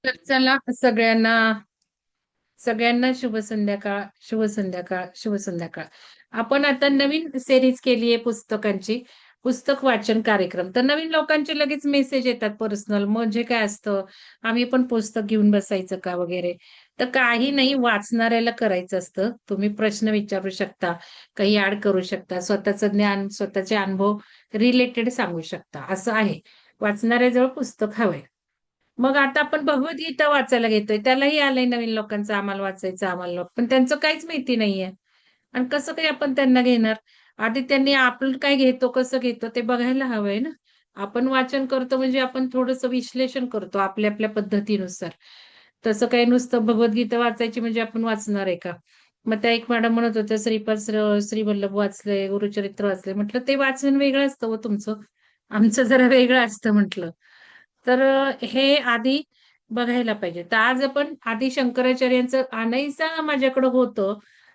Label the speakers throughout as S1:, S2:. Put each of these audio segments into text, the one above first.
S1: तर चला सगळ्यांना सगळ्यांना शुभ संध्याकाळ, शुभ संध्याकाळ, शुभ संध्याकाळ. आपण आता नवीन सिरीज केली आहे पुस्तकांची, पुस्तक वाचन कार्यक्रम. तर नवीन लोकांचे लगेच मेसेज येतात पर्सनल, म्हणजे काय असतं, आम्ही पण पुस्तक घेऊन बसायचं का वगैरे. तर काही नाही, वाचणाऱ्याला करायचं असतं. तुम्ही प्रश्न विचारू शकता, काही ऍड करू शकता, स्वतःचं ज्ञान, स्वतःचे अनुभव रिलेटेड सांगू शकता. असं आहे. वाचणाऱ्याजवळ पुस्तक हवंय. मग आता आपण भगवद्गीता वाचायला घेतोय. त्यालाही आलंय नवीन लोकांचं, आम्हाला वाचायचं, आम्हाला पण त्यांचं काहीच माहिती नाहीये. आणि कसं काही आपण त्यांना घेणार? आधी त्यांनी आपण काय घेतो, कसं घेतो ते बघायला हवंय ना. आपण वाचन करतो म्हणजे आपण थोडंसं विश्लेषण करतो आपल्या आपल्या पद्धतीनुसार. तसं काही नुसतं भगवद्गीता वाचायची म्हणजे आपण वाचणार आहे का? मग त्या एक मॅडम म्हणत होत्या, श्रीपाद श्रीवल्लभ वाचलंय, गुरुचरित्र वाचलंय. म्हटलं ते वाचन वेगळं असतं हो तुमचं. आमचं जरा वेगळं असतं म्हटलं. तर हे आधी बघायला पाहिजे. तर आज आपण आदी शंकराचार्यांचं आणायचं माझ्याकडे होतं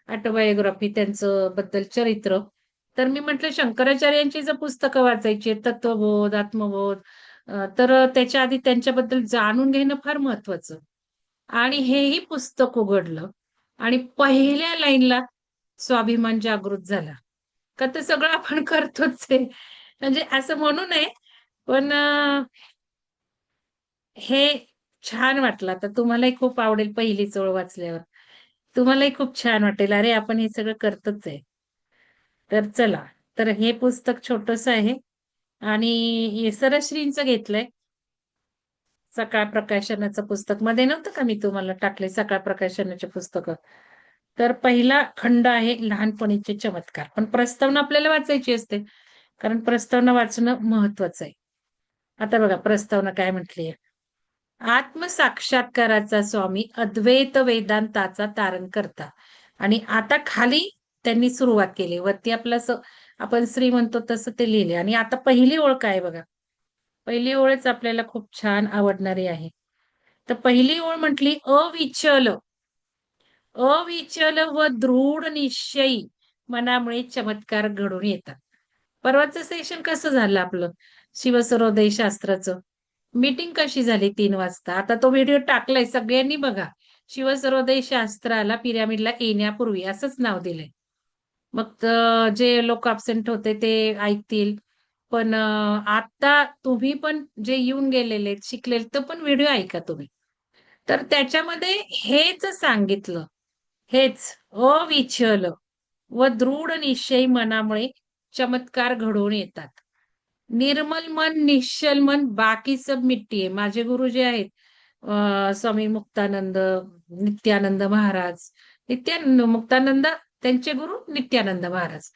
S1: ऑटोबायोग्राफी त्यांचं बद्दल चरित्र. तर मी म्हटलं शंकराचार्यांची जर पुस्तकं वाचायची आहेत, तत्वबोध, आत्मबोध, तर त्याच्या आधी त्यांच्याबद्दल जाणून घेणं फार महत्वाचं. आणि हेही पुस्तक उघडलं आणि पहिल्या लाईनला स्वाभिमान जागृत झाला. का तर सगळं आपण करतोच आहे. म्हणजे असं म्हणू नये, पण हे छान वाटलं. आता तुम्हालाही खूप आवडेल पहिली ओळ वाचल्यावर. तुम्हालाही खूप छान वाटेल, "अरे, आपण हे सगळं करतोच आहे." तर चला, तर हे पुस्तक छोटंसं आहे आणि हे सरश्रींचं घेतलंय. सकाळ प्रकाशनाचं पुस्तक. मध्ये नव्हतं का मी तुम्हाला टाकले सकाळ प्रकाशनाचे पुस्तकं. तर पहिला खंड आहे लहानपणीचे चमत्कार. पण प्रस्तावना आपल्याला वाचायची असते. कारण प्रस्तावना वाचणं महत्वाचं आहे. आता बघा प्रस्तावना काय म्हटलीये. आत्मसाक्षात्काराचा स्वामी अद्वैत वेदांताचा तारण करता. आणि आता खाली त्यांनी सुरुवात केली. वरती आपलं असं आपण श्री म्हणतो तसं ते लिहिले आणि आता पहिली ओळ काय आहे बघा. पहिली ओळच आपल्याला खूप छान आवडणारी आहे. तर पहिली ओळ म्हटली अविचल, अविचल व दृढ निश्चयी मनामुळे चमत्कार घडून येतात. परवाचं सेशन कसं झालं आपलं शिवसरोदय शास्त्राचं? मीटिंग कशी झाली 3 वाजता? आता तो व्हिडिओ टाकलाय सगळ्यांनी बघा. शिवसरोदय शास्त्राला पिरॅमिडला येण्यापूर्वी असंच नाव दिलंय. मग जे लोक अब्सेंट होते ते ऐकतील. पण आता तुम्ही पण जे येऊन गेलेले, शिकलेले, तो पण व्हिडिओ ऐका तुम्ही. तर त्याच्यामध्ये हेच सांगितलं. हेच अविचल व दृढ निश्चयी मनामुळे चमत्कार घडवून येतात. निर्मल मन, निश्चल मन, बाकी सब मिट्टी आहे. माझे गुरु जे आहेत स्वामी मुक्तानंद, नित्यानंद महाराज, मुक्तानंद त्यांचे गुरु नित्यानंद महाराज.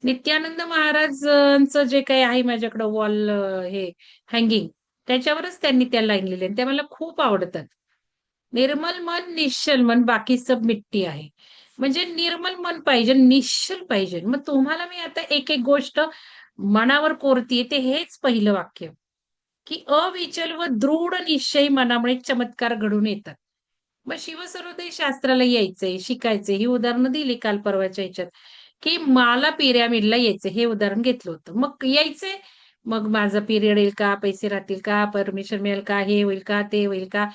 S1: नित्यानंद महाराजांचं जे काही आहे माझ्याकडे वॉल हे हँगिंग, त्याच्यावरच त्यांनी त्या लाईन लिहिल्या आणि त्या मला खूप आवडतात. निर्मल मन, निश्चल मन, बाकी सब मिट्टी आहे. म्हणजे निर्मल मन पाहिजे, निश्चल पाहिजे. मग तुम्हाला मी आता एक-एक गोष्ट मनावर कोरतीये, ते हेच पहिलं वाक्य, की अविचल व दृढ निश्चयी मनामुळे चमत्कार घडून येतात. मग शिवसरोदय शास्त्राला यायचंय, शिकायचंय, ही उदाहरणं दिली काल परवाच्या ह्याच्यात, की मला पिरॅमिडला यायचंय, हे उदाहरण घेतलं होतं. मग यायचंय, मग माझा पिरियड येईल का? पैसे राहतील का? परमिशन मिळेल का? हे होईल का? ते होईल का?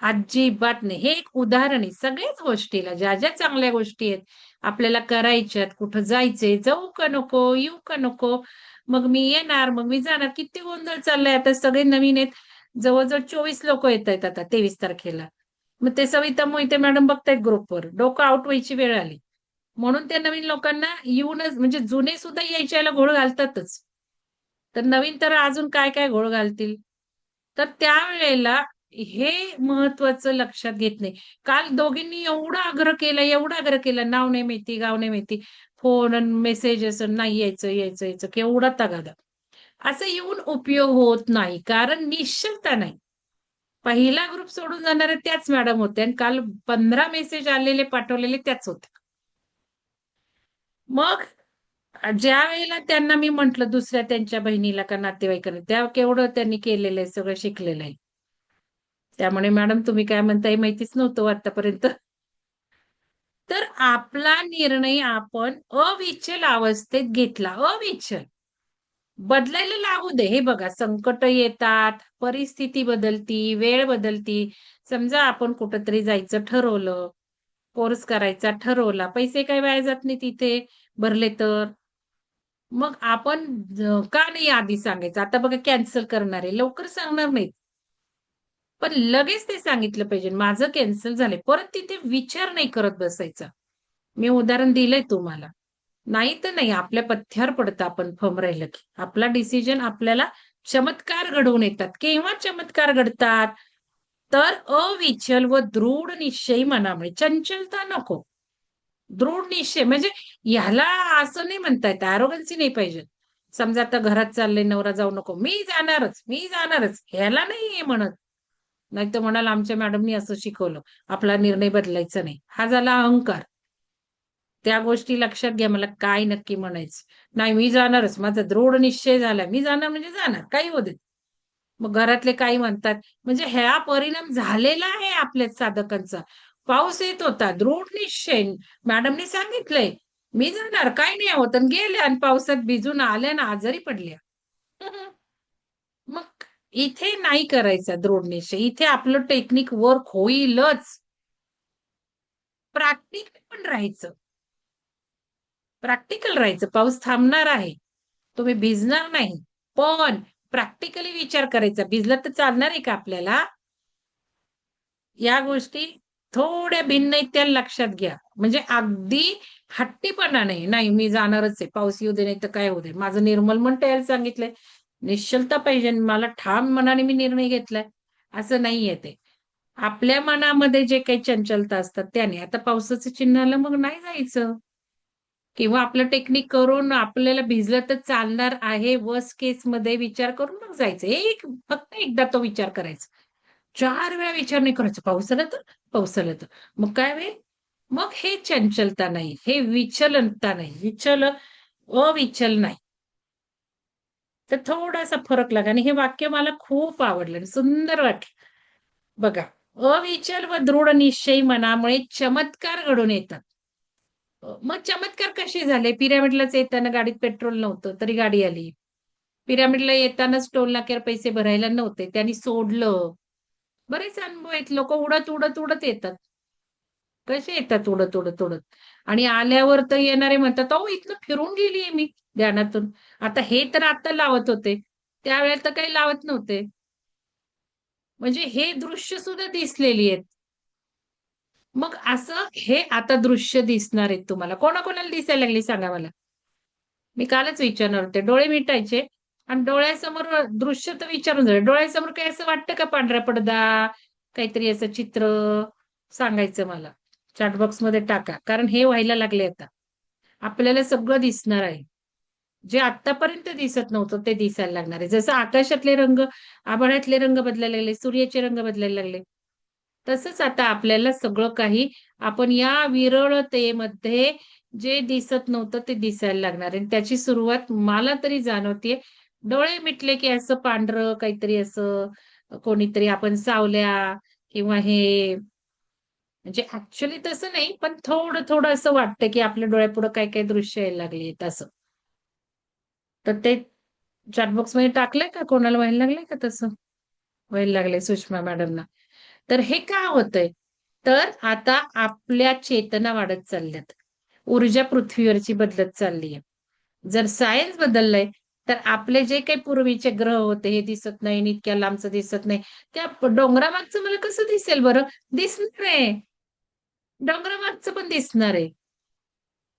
S1: अजिबात नाही. हे एक उदाहरण आहे. सगळ्याच गोष्टीला ज्या चांगल्या गोष्टी आहेत, आपल्याला करायच्यात, कुठं जायचंय, जाऊ का नको? येऊ का नको? मग मी येणार, मग मी जाणार. किती गोंधळ चाललाय आता सगळे नवीन आहेत. जवळ-जवळ 24 लोकं येतायत आता 23 तारखेला. मग ते सविता मोहिते मॅडम बघतायत ग्रुपवर. डोकं आउट व्हायची वेळ आली. म्हणून त्या नवीन लोकांना येऊनच म्हणजे जुने सुद्धा यायच्या याला घोळ घालतातच. तर नवीन तर अजून काय-काय घोळ घालतील. तर त्यावेळेला हे महत्वाचं लक्षात घेत नाही. काल दोघींनी एवढा आग्रह केला, एवढा आग्रह केला. नाव नाही माहिती, गाव नाही माहिती. फोन अन् मेसेजेस नाही यायचं, यायचं, यायचं. केवढा तगादा. असं येऊन उपयोग होत नाही. कारण निश्चितता नाही. पहिला ग्रुप सोडून जाणाऱ्या त्याच मॅडम होत्या आणि काल 15 मेसेज आलेले पाठवलेले त्याच होत्या. मग ज्यावेळेला त्यांना मी म्हटलं दुसऱ्या त्यांच्या बहिणीला का नातेवाईकांना, त्या केवढं त्यांनी केलेलं आहे, सगळं शिकलेलं आहे. त्यामुळे मॅडम तुम्ही काय म्हणताय माहितीच नव्हतं हो आत्तापर्यंत. तर आपला निर्णय आपण अविचल अवस्थेत घेतला. अविचल. बदलायला लागू दे. हे बघा, संकट येतात, परिस्थिती बदलती, वेळ बदलती. समजा आपण कुठेतरी जायचं ठरवलं, कोर्स करायचा ठरवला, पैसे काही वाया जात नाही तिथे भरले तर. मग आपण का नाही आधी सांगायचं? आता बघा कॅन्सल करणार आहे, लवकर सांगणार नाहीत. पण लगेच ते सांगितलं पाहिजे, माझं कॅन्सल झालंय. परत तिथे विचार नाही करत बसायचा. मी उदाहरण दिलंय तुम्हाला. नाही तर नाही, आपल्या पथ्यावर पडतं आपण फर्म राहिलं की. आपला डिसिजन आपल्याला चमत्कार घडवून येतात. केव्हा चमत्कार घडतात? तर अविचल व दृढ निश्चयी मनामुळे. चंचलता नको. दृढ निश्चय म्हणजे ह्याला असं नाही म्हणता येत, अॅरोगन्सी नाही पाहिजे. समजा आता घरात चाललंय, नवरा जाऊ नको. मी जाणारच, मी जाणारच. ह्याला नाही म्हणत. नाहीतर म्हणाल आमच्या मॅडमनी असं शिकवलं. आपला निर्णय बदलायचा नाही. हा झाला अहंकार. त्या गोष्टी लक्षात घ्या, मला काय नक्की म्हणायचं. नाही मी जाणारच. माझा दृढ निश्चय झालाय. मी जाणार म्हणजे जाणार. काही होऊ देत. मग घरातले काही म्हणतात. म्हणजे ह्या परिणाम झालेला आहे आपल्या साधकांचा. पाऊस येत होता. दृढ निश्चय. मॅडमनी सांगितलंय. मी जाणार. काही नाही होत. आणि गेल्या आणि पावसात भिजून आल्या आणि आजारी पडल्या. मग इथे नाही करायचा दृढ निश्चय. इथे आपलं टेक्निक वर्क होईलच. प्रॅक्टिकल पण राहायचं. प्रॅक्टिकल राहायचं. पाऊस थांबणार आहे. तुम्ही भिजणार नाही. पण प्रॅक्टिकली विचार करायचा. भिजलं तर चालणार आहे का आपल्याला? या गोष्टी थोड्या भिन्न आहेत त्या लक्षात घ्या. म्हणजे अगदी हट्टीपणा नाही. नाही मी जाणारच आहे. पाऊस येऊ दे नाही तर काय होऊ दे. माझं निर्मल मन तयार सांगितलंय. निश्चलता पाहिजे. मला ठाम मनाने मी निर्णय घेतलाय. असं नाहीये ते. आपल्या मनामध्ये जे काही चंचलता असतात त्याने. आता पावसाचं चिन्ह आलं मग नाही जायचं. किंवा आपलं टेक्निक करून आपल्याला भिजलं तर चालणार आहे, वर्स्ट केसमध्ये विचार करून मग जायचं. फक्त एकदा तो विचार करायचा. 4 वेळा विचार नाही करायचा. पाऊस आला तर? पाऊस आला तर? मग काय होईल? मग हे चंचलता नाही, हे विचलनता नाही. अविचल नाही. तर थोडासा फरक लागला आणि हे वाक्य मला खूप आवडलं आणि सुंदर वाटलं. बघा, अविचल व दृढ निश्चयी मनामुळे चमत्कार घडून येतात. मग चमत्कार कसे झाले? पिरॅमिडलाच येताना गाडीत पेट्रोल नव्हतं, तरी गाडी आली. पिरॅमिडला येतानाच टोल नाक्यावर पैसे भरायला नव्हते, त्यांनी सोडलं. बरेच अनुभव आहेत. लोकं उडत, उडत, उडत येतात. कसे येतात उडत, उडत, उडत. आणि आल्यावर तर येणारे म्हणतात, "अहो, इथनं फिरून गेलीये मी ध्यानातून." आता हे तर आता लावत होते. त्यावेळेला तर काही लावत नव्हते. म्हणजे हे दृश्य सुद्धा दिसलेली आहेत. मग असं हे आता दृश्य दिसणार आहेत तुम्हाला. कोणाकोणाला दिसायला लागली सांगा मला? मी कालच विचारणार होते. डोळे मिटायचे आणि डोळ्यासमोर दृश्य तर विचारून झालं. डोळ्यासमोर काही असं वाटतं का पांढरा पडदा, काहीतरी असं चित्र सांगायचं मला. चॅट बॉक्समध्ये टाका. कारण हे व्हायला लागले आता. आपल्याला सगळं दिसणार आहे. जे आत्तापर्यंत दिसत नव्हतं ते दिसायला लागणार आहे. जसं आकाशातले रंग, आभाळातले रंग बदलायला लागले, सूर्याचे रंग बदलायला लागले. तसंच आता आपल्याला सगळं काही आपण या विरळतेमध्ये जे दिसत नव्हतं ते दिसायला लागणार आहे. आणि त्याची सुरुवात मला तरी जाणवतीये. डोळे मिटले की असं पांढरं काहीतरी असं कोणीतरी आपण सावल्या किंवा हे म्हणजे ॲक्चुअली तसं नाही, पण थोडं-थोडं असं वाटतं की आपल्या डोळ्यापुढं काही-काही दृश्य यायला लागलीत असं. तर ते चॅट बॉक्समध्ये टाकलंय का? कोणाला व्हायला लागलंय का तसं? व्हायला लागलंय सुषमा मॅडमना. तर हे का होतंय? तर आता आपल्या चेतना वाढत चालल्यात. ऊर्जा पृथ्वीवरची बदलत चालली आहे. जर सायन्स बदललंय, तर आपले जे काही पूर्वीचे ग्रह होते, हे दिसत नाही आणि इतक्या लांबचं दिसत नाही. त्या डोंगरामागचं मला कसं दिसेल बरं? दिसणार आहे. डोंगरामागचं पण दिसणार आहे.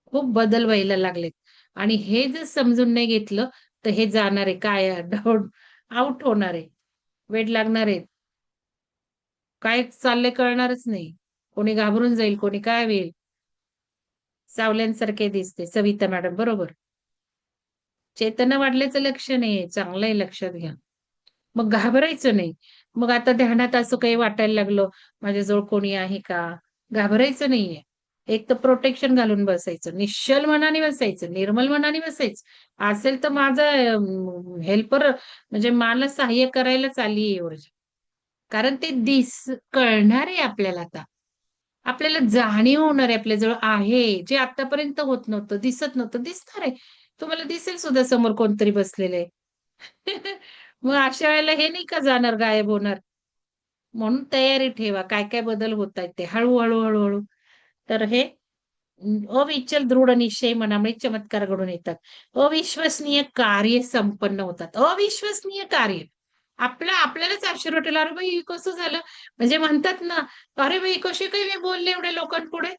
S1: खूप बदल व्हायला लागलेत आणि हे जर समजून नाही घेतलं, तर हे जाणार आहे काय डाउट आउट होणार आहे. वेड लागणार आहे. काय चाललंय कळणारच नाही. कोणी घाबरून जाईल, कोणी काय होईल? सावल्यांसारखे दिसते. सविता मॅडम बरोबर. चेतना वाढल्याचं लक्षण आहे. चांगलं आहे लक्षात घ्या. मग घाबरायचं नाही. मग आता ध्यानात असं काही वाटायला लागलं, माझ्याजवळ कोणी आहे का? घाबरायचं नाहीये. एक तर प्रोटेक्शन घालून बसायचं. निश्चल मनाने बसायचं, निर्मल मनाने बसायचं. असेल तर माझा हेल्पर म्हणजे मला सहाय्य करायलाच आली आहे ऊर्जा. कारण ते कळणार आहे आपल्याला आता. आपल्याला जाणीव होणार आहे आपल्याजवळ आहे, जे आतापर्यंत होत नव्हतं, दिसत नव्हतं, दिसणार आहे. तुम्हाला दिसेल सुद्धा समोर कोणतरी बसलेलं मग अशा वेळेला हे नाही का जाणार, गायब होणार. म्हणून तयारी ठेवा. काय-काय बदल होतायत ते हळू-हळू, हळू-हळू. तर हे अविचल दृढ निश्चय मनामुळे चमत्कार घडून येतात. अविश्वसनीय कार्य संपन्न होतात. अविश्वसनीय कार्य. आपल्यालाच आश्चर्य वाटेल, "अरे बाई, हे कसं झालं?" म्हणजे म्हणतात ना, "अरे बाई, कसे काय मी बोलले एवढ्या लोकांपुढे?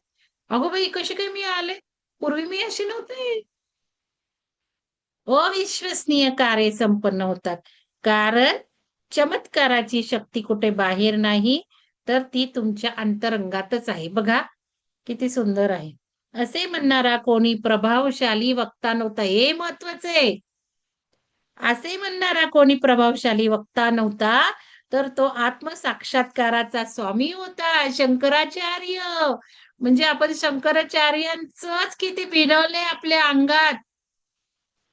S1: अगो बाई, कसे काय मी आले? पूर्वी मी अशी नव्हते." अविश्वसनीय कार्य संपन्न होतात. कारण चमत्काराची शक्ती कुठे बाहेर नाही, तर ती तुमच्या अंतरंगातच आहे. बघा, किती सुंदर आहे. असे म्हणणारा कोणी प्रभावशाली वक्ता नव्हता. हे महत्वाचं आहे. असे म्हणणारा कोणी प्रभावशाली वक्ता नव्हता, तर तो आत्मसाक्षात्काराचा स्वामी होता, शंकराचार्य. म्हणजे आपण शंकराचार्यांचंच किती भिनवलंय आपल्या अंगात.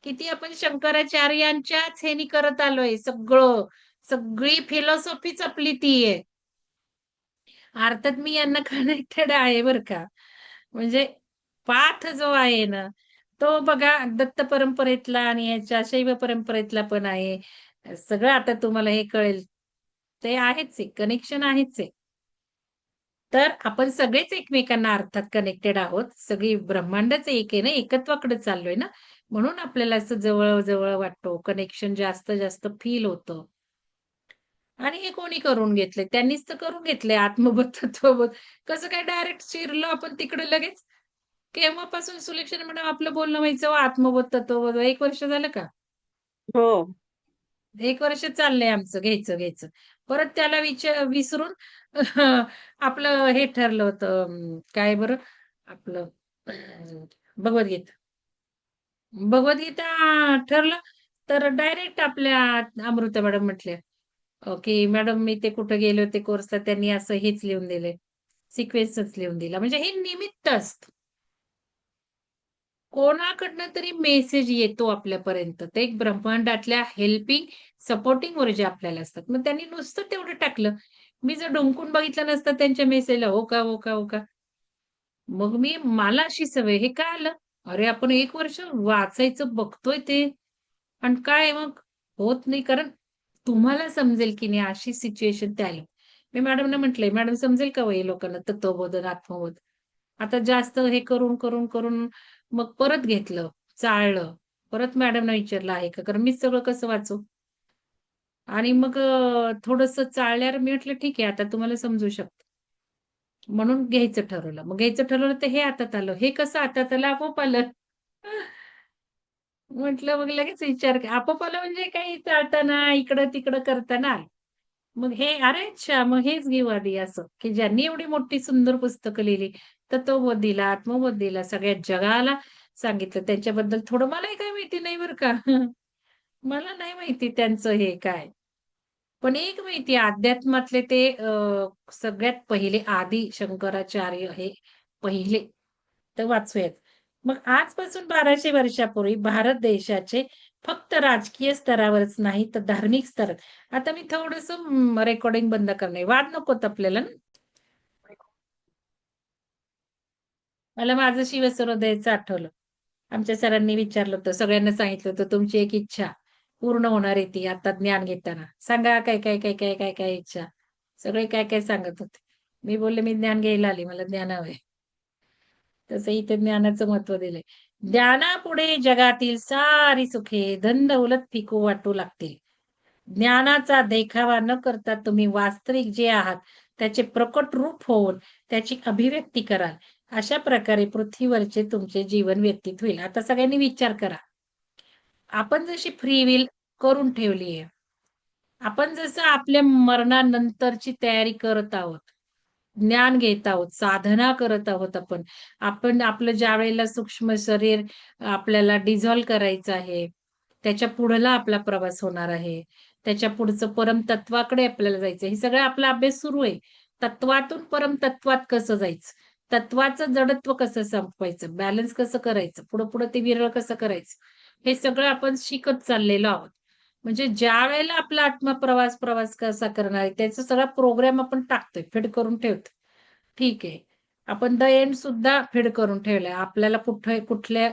S1: किती आपण शंकराचार्यांच्याच ह्यानी करत आलोय सगळं. सगळी फिलॉसॉफीच आपली ती आहे. अर्थात मी यांना कनेक्टेड आहे बरं का. म्हणजे पाठ जो आहे ना, तो बघा दत्त परंपरेतला आणि याच्या शैव परंपरेतला पण आहे. सगळं आता तुम्हाला हे कळेल. ते आहेच आहे, कनेक्शन आहेच आहे. तर आपण सगळेच एकमेकांना अर्थात कनेक्टेड आहोत. सगळी ब्रह्मांडच एक आहे ना, एकत्वाकडे चाललोय ना. म्हणून आपल्याला असं जवळ-जवळ वाटतो. कनेक्शन जास्त-जास्त फील होतं. आणि हे कोणी करून घेतलंय? त्यांनीच तर करून घेतलंय आत्मबोध, तत्वबोध. कसं काय डायरेक्ट शिरलो आपण तिकडे लगेच? केव्हापासून सुलक्षणा मॅडम आपलं बोलणं व्हायचं, आत्मबोध, तत्वबोध 1 वर्ष झालं का?
S2: हो.
S1: 1 वर्ष चाललंय आमचं घ्यायचं. परत त्याला विसरून आपलं हे ठरलं होतं काय बरं आपलं भगवद्गीता. भगवद्गीता ठरलं, तर डायरेक्ट आपल्या अमृता मॅडम म्हटल्या, की "मॅडम मी ते कुठे गेले होते कोर्सला त्यांनी असं हेच लिहून दिलंय, सिक्वेन्सच लिहून दिला." म्हणजे हे निमित्त असतं. कोणाकडनं तरी मेसेज येतो आपल्यापर्यंत. ते एक ब्रह्मांडातल्या हेल्पिंग, सपोर्टिंग ऊर्जा आपल्याला असतात. मग त्यांनी नुसतं तेवढं टाकलं. मी जर डुंकून बघितलं नसतं त्यांच्या मेसेजला, "हो का, हो का, हो का?" मग मला अशी सवय, हे काय आलं? अरे, आपण 1 वर्ष वाचायचं बघतोय ते आणि काय मग होत नाही. कारण तुम्हाला समजेल की नाही अशी सिच्युएशन त्याला. मी मॅडमना म्हटलंय, "मॅडम समजेल का हो हे लोकांना तत्वबोध आत्मबोध?" आता जास्त हे करून मग परत घेतलं, चाळलं. परत मॅडमना विचारलं, "आहे का?" कारण मीच सगळं कसं वाचू? आणि मग थोडंसं चाळल्यावर मी म्हटलं, "ठीक आहे, आता तुम्हाला समजू शकतं." म्हणून घ्यायचं ठरवलं. मग घ्यायचं ठरवलं तर हे हातात आलं. हे कसं हातात आलं? आपोआप आलं. म्हटलं मग लगेच आपोआप आलं म्हणजे काही चालताना, इकडं-तिकडं करताना आलं. मग हे अरे अच्छा! मग हेच घेऊ आधी असं, की ज्यांनी एवढी मोठी सुंदर पुस्तकं लिहिली, तत्वबोध दिला, आत्मबोध दिला, सगळ्या जगाला सांगितलं त्यांच्याबद्दल थोडं मलाही काही माहिती नाही बरं का. मला नाही माहिती त्यांचं हे काय. पण एक माहिती आहे अध्यात्मातले ते सगळ्यात पहिले आदी शंकराचार्य हे पहिले. तर वाचूयात. मग आजपासून 1200 वर्षापूर्वी भारत देशाचे फक्त राजकीय स्तरावरच नाही तर धार्मिक स्तरात. आता मी थोडंसं रेकॉर्डिंग बंद करणार वाद नकोत आपल्याला ना. मला माझं शिवसरोदयचं आठवलं. आमच्या सरांनी विचारलं होतं, सगळ्यांना सांगितलं होतं, तुमची एक इच्छा पूर्ण होणार आहे ती आता ज्ञान घेताना. सांगा काय इच्छा? सगळे काय सांगत होते. मी बोलले, "मी ज्ञान घ्यायला आले. मला ज्ञान हवंय." तसं इथे ज्ञानाचं महत्त्व दिलंय. ज्ञानापुढे जगातील सारी सुखे धनदौलत फिकू वाटू लागतील. ज्ञानाचा देखावा न करता तुम्ही वास्तविक जे आहात, त्याचे प्रकट रूप होऊन त्याची अभिव्यक्ती कराल. अशा प्रकारे पृथ्वीवरचे तुमचे जीवन व्यतीत होईल. आता सगळ्यांनी विचार करा. आपण जशी फ्री विल करून ठेवली आहे. आपण जसं आपल्या मरणानंतरची तयारी करत आहोत. ज्ञान घेत आहोत, साधना करत आहोत आपण. आपण आपलं ज्यावेळेला सूक्ष्म शरीर आपल्याला डिझॉल्व्ह करायचं आहे, त्याच्या पुढला आपला प्रवास होणार आहे. त्याच्या पुढचं परमतत्वाकडे आपल्याला जायचं हे सगळं आपला अभ्यास सुरू आहे. तत्वातून परमतत्वात कसं जायचं? तत्वाचं जडत्व कसं संपवायचं? बॅलन्स कसं करायचं? पुढं-पुढं ते विरळ कसं करायचं? हे सगळं आपण शिकत चाललेलो आहोत. म्हणजे ज्यावेळेला आपला आत्मा प्रवास कसा करणार आहे, त्याचा सगळा प्रोग्राम आपण टाकतोय, फीड करून ठेवतोय. ठीक आहे. आपण द एंड सुद्धा फीड करून ठेवलाय. आपल्याला कुठे कुठल्या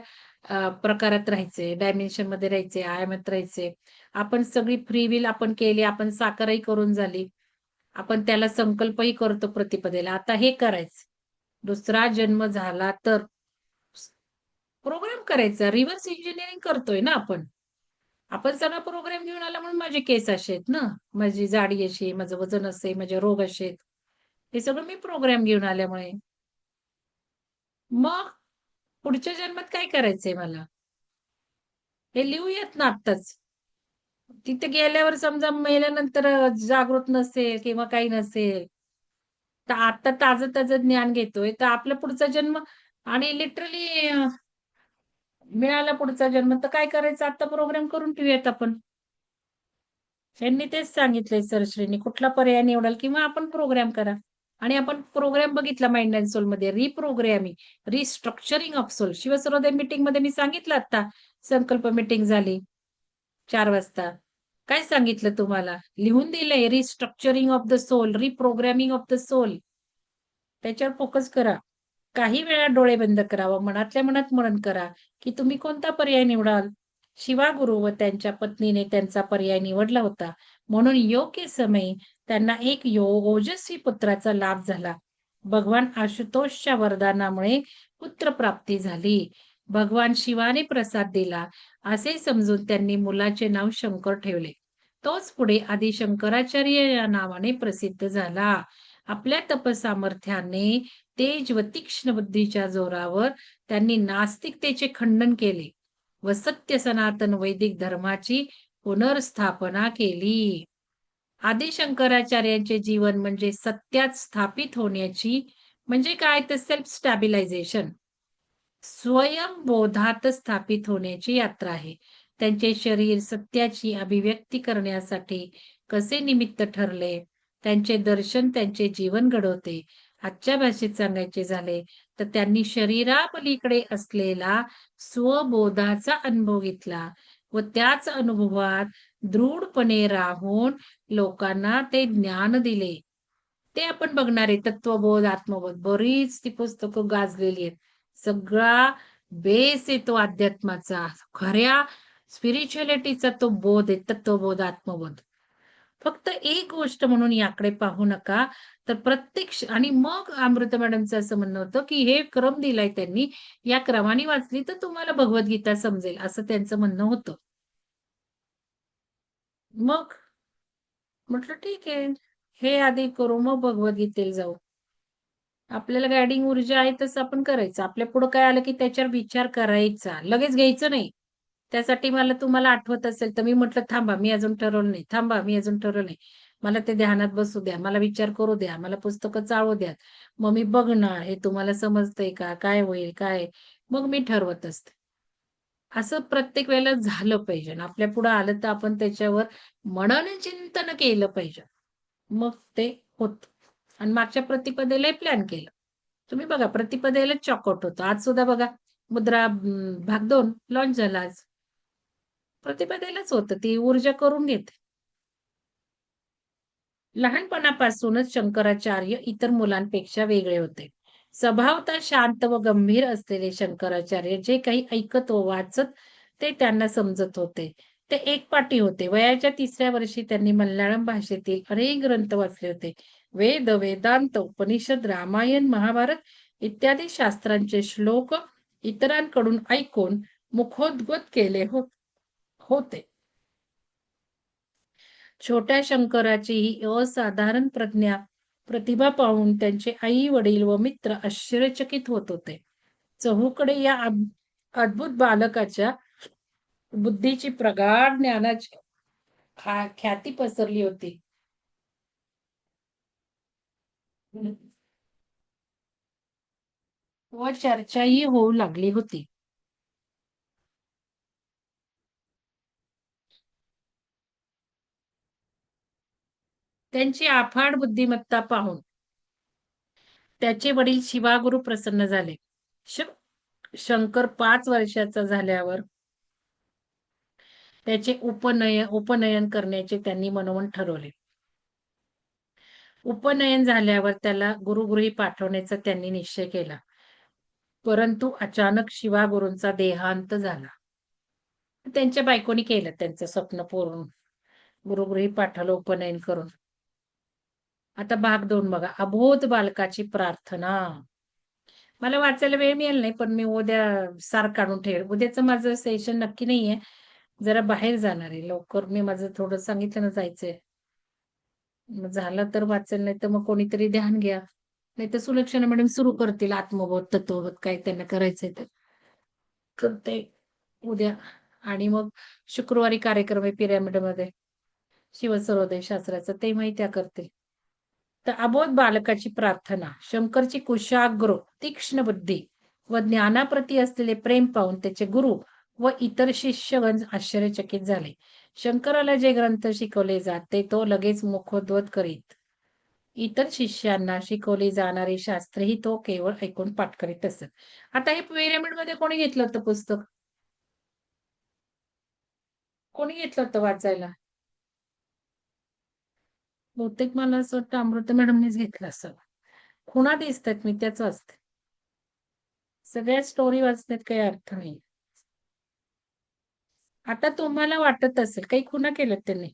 S1: प्रकारात राहायचे, डायमेन्शनमध्ये राहायचे, आयामात राहायचे. आपण सगळी फ्री विल आपण केली, आपण साकारही करून झाली. आपण त्याला संकल्पही करतो प्रतिपदेला. आता हे करायचं. दुसरा जन्म झाला तर प्रोग्राम करायचा. रिव्हर्स इंजिनिअरिंग करतोय ना आपण. आपण सगळा प्रोग्राम घेऊन आला म्हणून माझे केस असे आहेत ना. माझी जाडी अशी आहे, माझं वजन असं आहे, माझे रोग असे आहेत. हे सगळं मी प्रोग्राम घेऊन आल्यामुळे. मग पुढच्या जन्मात काय करायचंय मला? हे लिहूयात ना आत्ताच. तिथे गेल्यावर समजा मेल्यानंतर जागृत नसेल किंवा काही नसेल, तर आता ताजं-ताजं ज्ञान घेतोय, तर आपला पुढचा जन्म आणि लिटरली मिळाला पुढचा जन्म, तर काय करायचं आता प्रोग्राम करून ठेवूयात आपण. त्यांनी तेच सांगितलंय सरश्रींनी. कुठला पर्याय निवडाल किंवा आपण प्रोग्राम करा. आणि आपण प्रोग्राम बघितला माइंड अँड सोलमध्ये reprogramming, restructuring of soul. Shivsarvoday मीटिंगमध्ये मी सांगितलं आता, संकल्प मीटिंग झाली 4 वाजता. काय सांगितलं तुम्हाला? लिहून दिलंय restructuring of the soul, reprogramming of the soul. त्याच्यावर फोकस करा. काही वेळा डोळे बंद करा व मनातल्या मनात मनन करा, की तुम्ही कोणता पर्याय निवडाल. शिवागुरु व त्यांच्या पत्नीने त्यांचा पर्याय निवडला होता. म्हणून योग्य समयी त्यांना एक ओजस्वी पुत्राचा लाभ झाला. भगवान आशुतोषच्या वरदानामुळे पुत्रप्राप्ती झाली. भगवान शिवाने प्रसाद दिला असे समजून त्यांनी मुलाचे नाव शंकर ठेवले. तोच पुढे आदी शंकराचार्य या नावाने प्रसिद्ध झाला. आपल्या तपसामर्थ्याने तेज व तीक्ष्ण बुद्धीच्या जोरावर त्यांनी नास्तिकतेचे खंडन केले व सत्य सनातन वैदिक धर्माची पुनर्स्थापना केली. आदी शंकराचार्यांचे जीवन म्हणजे सत्यात स्थापित होण्याची म्हणजे काय तर सेल्फ स्टॅबिलायझेशन, स्वयंबोधात स्थापित होण्याची यात्रा आहे. त्यांचे शरीर सत्याची अभिव्यक्ती करण्यासाठी कसे निमित्त ठरले, त्यांचे दर्शन त्यांचे जीवन घडवते. आजच्या भाषेत सांगायचे झाले तर त्यांनी शरीरापलीकडे असलेला स्वबोधाचा अनुभव घेतला व त्याच अनुभवात दृढपणे राहून लोकांना ते ज्ञान दिले. ते आपण बघणार आहे तत्वबोध, आत्मबोध. बरीच ती पुस्तकं गाजलेली आहेत. सगळा बेस आहे तो अध्यात्माचा. खऱ्या स्पिरिच्युअलिटीचा तो बोध आहे, तत्वबोध, आत्मबोध. फक्त एक गोष्ट म्हणून याकडे पाहू नका, तर प्रत्येक आणि मग अमृता मॅडमचं असं म्हणणं होतं, की हे क्रम दिलाय त्यांनी, या क्रमाने वाचली तर तुम्हाला भगवद्गीता समजेल, असं त्यांचं म्हणणं होतं. मग म्हटलं ठीक आहे. हे आधी करू, मग भगवद्गीतेला जाऊ. आपल्याला गायडिंग ऊर्जा आहे तसं आपण करायचं. आपल्या पुढं काय आलं की त्याच्यावर विचार करायचा. लगेच घ्यायचं नाही. त्यासाठी मला तुम्हाला आठवत असेल तर मी म्हटलं, "थांबा, मी अजून ठरवलं नाही. थांबा, मी अजून ठरवलं नाही. मला ते ध्यानात बसू द्या. मला विचार करू द्या. मला पुस्तकं चाळू द्या. मग मी बघणार हे तुम्हाला समजतंय का? काय होईल? काय?" मग मी ठरवत असते. असं प्रत्येक वेळेला झालं पाहिजे. आपल्या पुढं आलं तर आपण त्याच्यावर मनन चिंतन केलं पाहिजे. मग ते होतं. आणि मागच्या प्रतिपदेलाही प्लॅन केलं. तुम्ही बघा प्रतिपदेला चॉकआउट होतं. आज सुद्धा बघा मुद्रा भाग 2 लॉन्च झाला आज. प्रतिपदेलाच होतं. ती ऊर्जा करून घेते. लहानपणापासूनच शंकराचार्य इतर मुलांपेक्षा वेगळे होते. स्वभावतः शांत व गंभीर असलेले शंकराचार्य जे काही ऐकत व वाचत ते त्यांना समजत होते. ते एकपाठी होते. वयाच्या 3ऱ्या वर्षी त्यांनी मल्याळम भाषेतील अनेक ग्रंथ वाचले होते. वेद, वेदांत, उपनिषद, रामायण, महाभारत इत्यादी शास्त्रांचे श्लोक इतरांकडून ऐकून मुखोद्गत केले होते. छोट्या शंकराची ही असाधारण प्रतिभा पाहून त्यांचे आई-वडील व मित्र आश्चर्यचकित होत होते. चहूकडे या अद्भुत बालकाच्या बुद्धीची प्रगाढ ज्ञानाची ख्याती पसरली होती. व चर्चाही होऊ लागली होती. त्यांची अफाट बुद्धिमत्ता पाहून त्याचे वडील शिवागुरु प्रसन्न झाले. श शंकर 5 वर्षाचा झाल्यावर त्याचे उपनयन करण्याचे त्यांनी मनोमन ठरवले. उपनयन झाल्यावर त्याला गुरुगृही पाठवण्याचा त्यांनी निश्चय केला. परंतु अचानक शिवागुरूंचा देहांत झाला. त्यांच्या बायकोनी केलं त्यांचं स्वप्न पूर्ण. गुरुगृही पाठवलं उपनयन करून. आता भाग 2 बघा. अबोध बालकाची प्रार्थना. मला वाचायला वेळ मिळेल नाही, पण मी उद्या सार काढून ठेवेल. उद्याचं माझं सेशन नक्की नाहीये. जरा बाहेर जाणार आहे. लवकर मी माझं थोडं सांगितलं ना जायचंय. मग झालं तर वाचेल, नाही तर मग कोणीतरी ध्यान घ्या. नाहीतर सुलक्षणा मॅडम सुरू करतील आत्मबोध, तत्वबोध काय त्यांना करायचंय ते. करते उद्या. आणि मग शुक्रवारी कार्यक्रम आहे पिरॅमिडमध्ये. शिवसर्वोदय शास्त्राचा तेव्हाही त्या करतील. तर अबोध बालकाची प्रार्थना, शंकरची कुशाग्र तीक्ष्ण बुद्धी व ज्ञानाप्रती असलेले प्रेम पाहून त्याचे गुरु व इतर शिष्यगण आश्चर्यचकित झाले. शंकराला जे ग्रंथ शिकवले जात ते तो लगेच मुखोद्गत करीत. इतर शिष्यांना शिकवले जाणारे शास्त्रही तो केवळ ऐकून पाठ करीत असत. आता हे पिरॅमिडमध्ये कोणी घेतलं होतं पुस्तक? कोणी घेतलं होतं वाचायला? बहुतेक मला असं वाटतं अमृता मॅडमनीच घेतलं असेल. खुणा दिसतात मी त्याच वाचते. सगळ्या स्टोरी वाचण्यात काही अर्थ नाही. आता तुम्हाला वाटत असेल, काही खुणा केल्यात त्यांनी.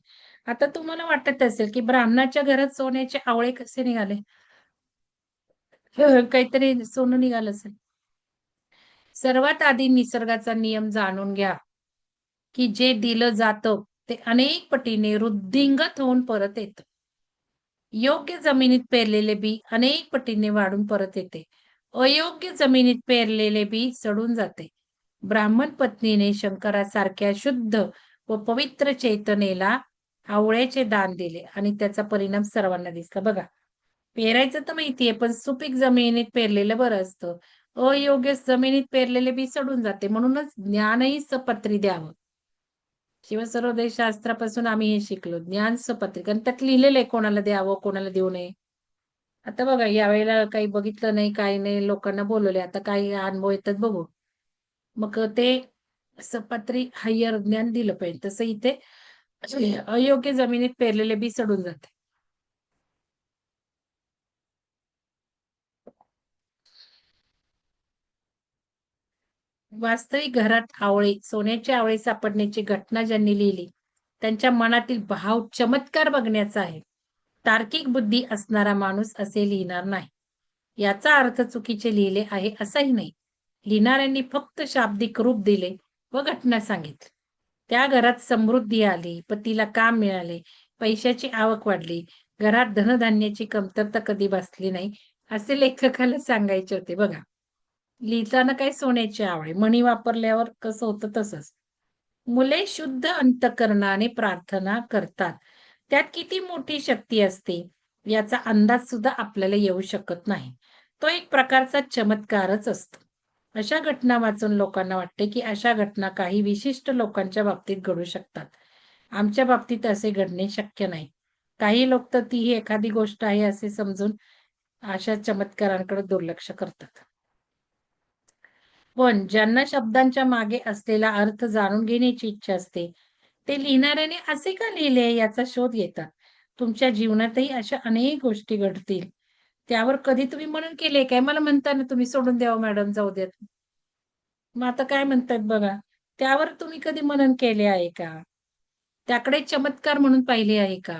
S1: आता तुम्हाला वाटत असेल, की ब्राह्मणाच्या घरात सोन्याचे आवळे कसे निघाले? काहीतरी सोनं निघालं असेल. सर्वात आधी निसर्गाचा नियम जाणून घ्या, की जे दिलं जातं ते अनेक पटीने वृद्धिंगत होऊन परत येतं. योग्य जमिनीत पेरलेले बी अनेक पटीने वाढून परत येते. अयोग्य जमिनीत पेरलेले बी सडून जाते. ब्राह्मण पत्नीने शंकरासारख्या शुद्ध व पवित्र चेतनेला आवळ्याचे दान दिले आणि त्याचा परिणाम सर्वांना दिसला. बघा, पेरायचं तर माहितीये, पण सुपीक जमिनीत पेरलेलं बरं असतं. अयोग्य जमिनीत पेरलेले बी सडून जाते. म्हणूनच ज्ञानही सपत्री द्यावं. शिवसर्वोदय शास्त्रापासून आम्ही हे शिकलो. ज्ञान सपत्रिका आणि त्यात लिहिलेलं आहे कोणाला द्यावं, कोणाला देऊ नये. आता बघा यावेळेला काही बघितलं नाही, काही नाही. लोकांना बोलवले. आता काही अनुभव येतात बघू. मग ते सपत्री हायर ज्ञान दिलं पाहिजे. तसं इथे अयोग्य जमिनीत पेरलेले बी सडून जाते. वास्तविक घरात आवळे, सोन्याचे आवळे सापडण्याची घटना ज्यांनी लिहिली, त्यांच्या मनातील भाव चमत्कार बघण्याचा आहे. तार्किक बुद्धी असणारा माणूस असे लिहिणार नाही. याचा अर्थ चुकीचे लिहिले आहे असाही नाही. लिहिणाऱ्यांनी फक्त शाब्दिक रूप दिले व घटना सांगितली. त्या घरात समृद्धी आली, पतीला काम मिळाले, पैशाची आवक वाढली, घरात धनधान्याची कमतरता कधी भासली नाही, असे लेखकाला सांगायचे होते बघा. लिहिताना काय सोन्याची आवळे, मणी वापरल्यावर कसं होतं तसंच. मुले शुद्ध अंतःकरणाने प्रार्थना करतात. त्यात किती मोठी शक्ती असते याचा अंदाज सुद्धा आपल्याला येऊ शकत नाही. तो एक प्रकारचा चमत्कारच असतो. अशा घटना वाचून लोकांना वाटते, की अशा घटना काही विशिष्ट लोकांच्या बाबतीत घडू शकतात. आमच्या बाबतीत असे घडणे शक्य नाही. काही लोक तर ती ही एखादी गोष्ट आहे असे समजून अशा चमत्कारांकडे दुर्लक्ष करतात. पण ज्यांना शब्दांच्या मागे असलेला अर्थ जाणून घेण्याची इच्छा असते, ते लिहिणाऱ्याने असे का लिहिले याचा शोध घेतात. तुमच्या जीवनातही अशा अनेक गोष्टी घडतील. त्यावर कधी तुम्ही मनन केले काय? मला म्हणता ना तुम्ही सोडून द्यावं मॅडम जाऊ द्यात. मग आता काय म्हणतायत बघा. त्यावर तुम्ही कधी मनन केले आहे का? त्याकडे चमत्कार म्हणून पाहिले आहे का?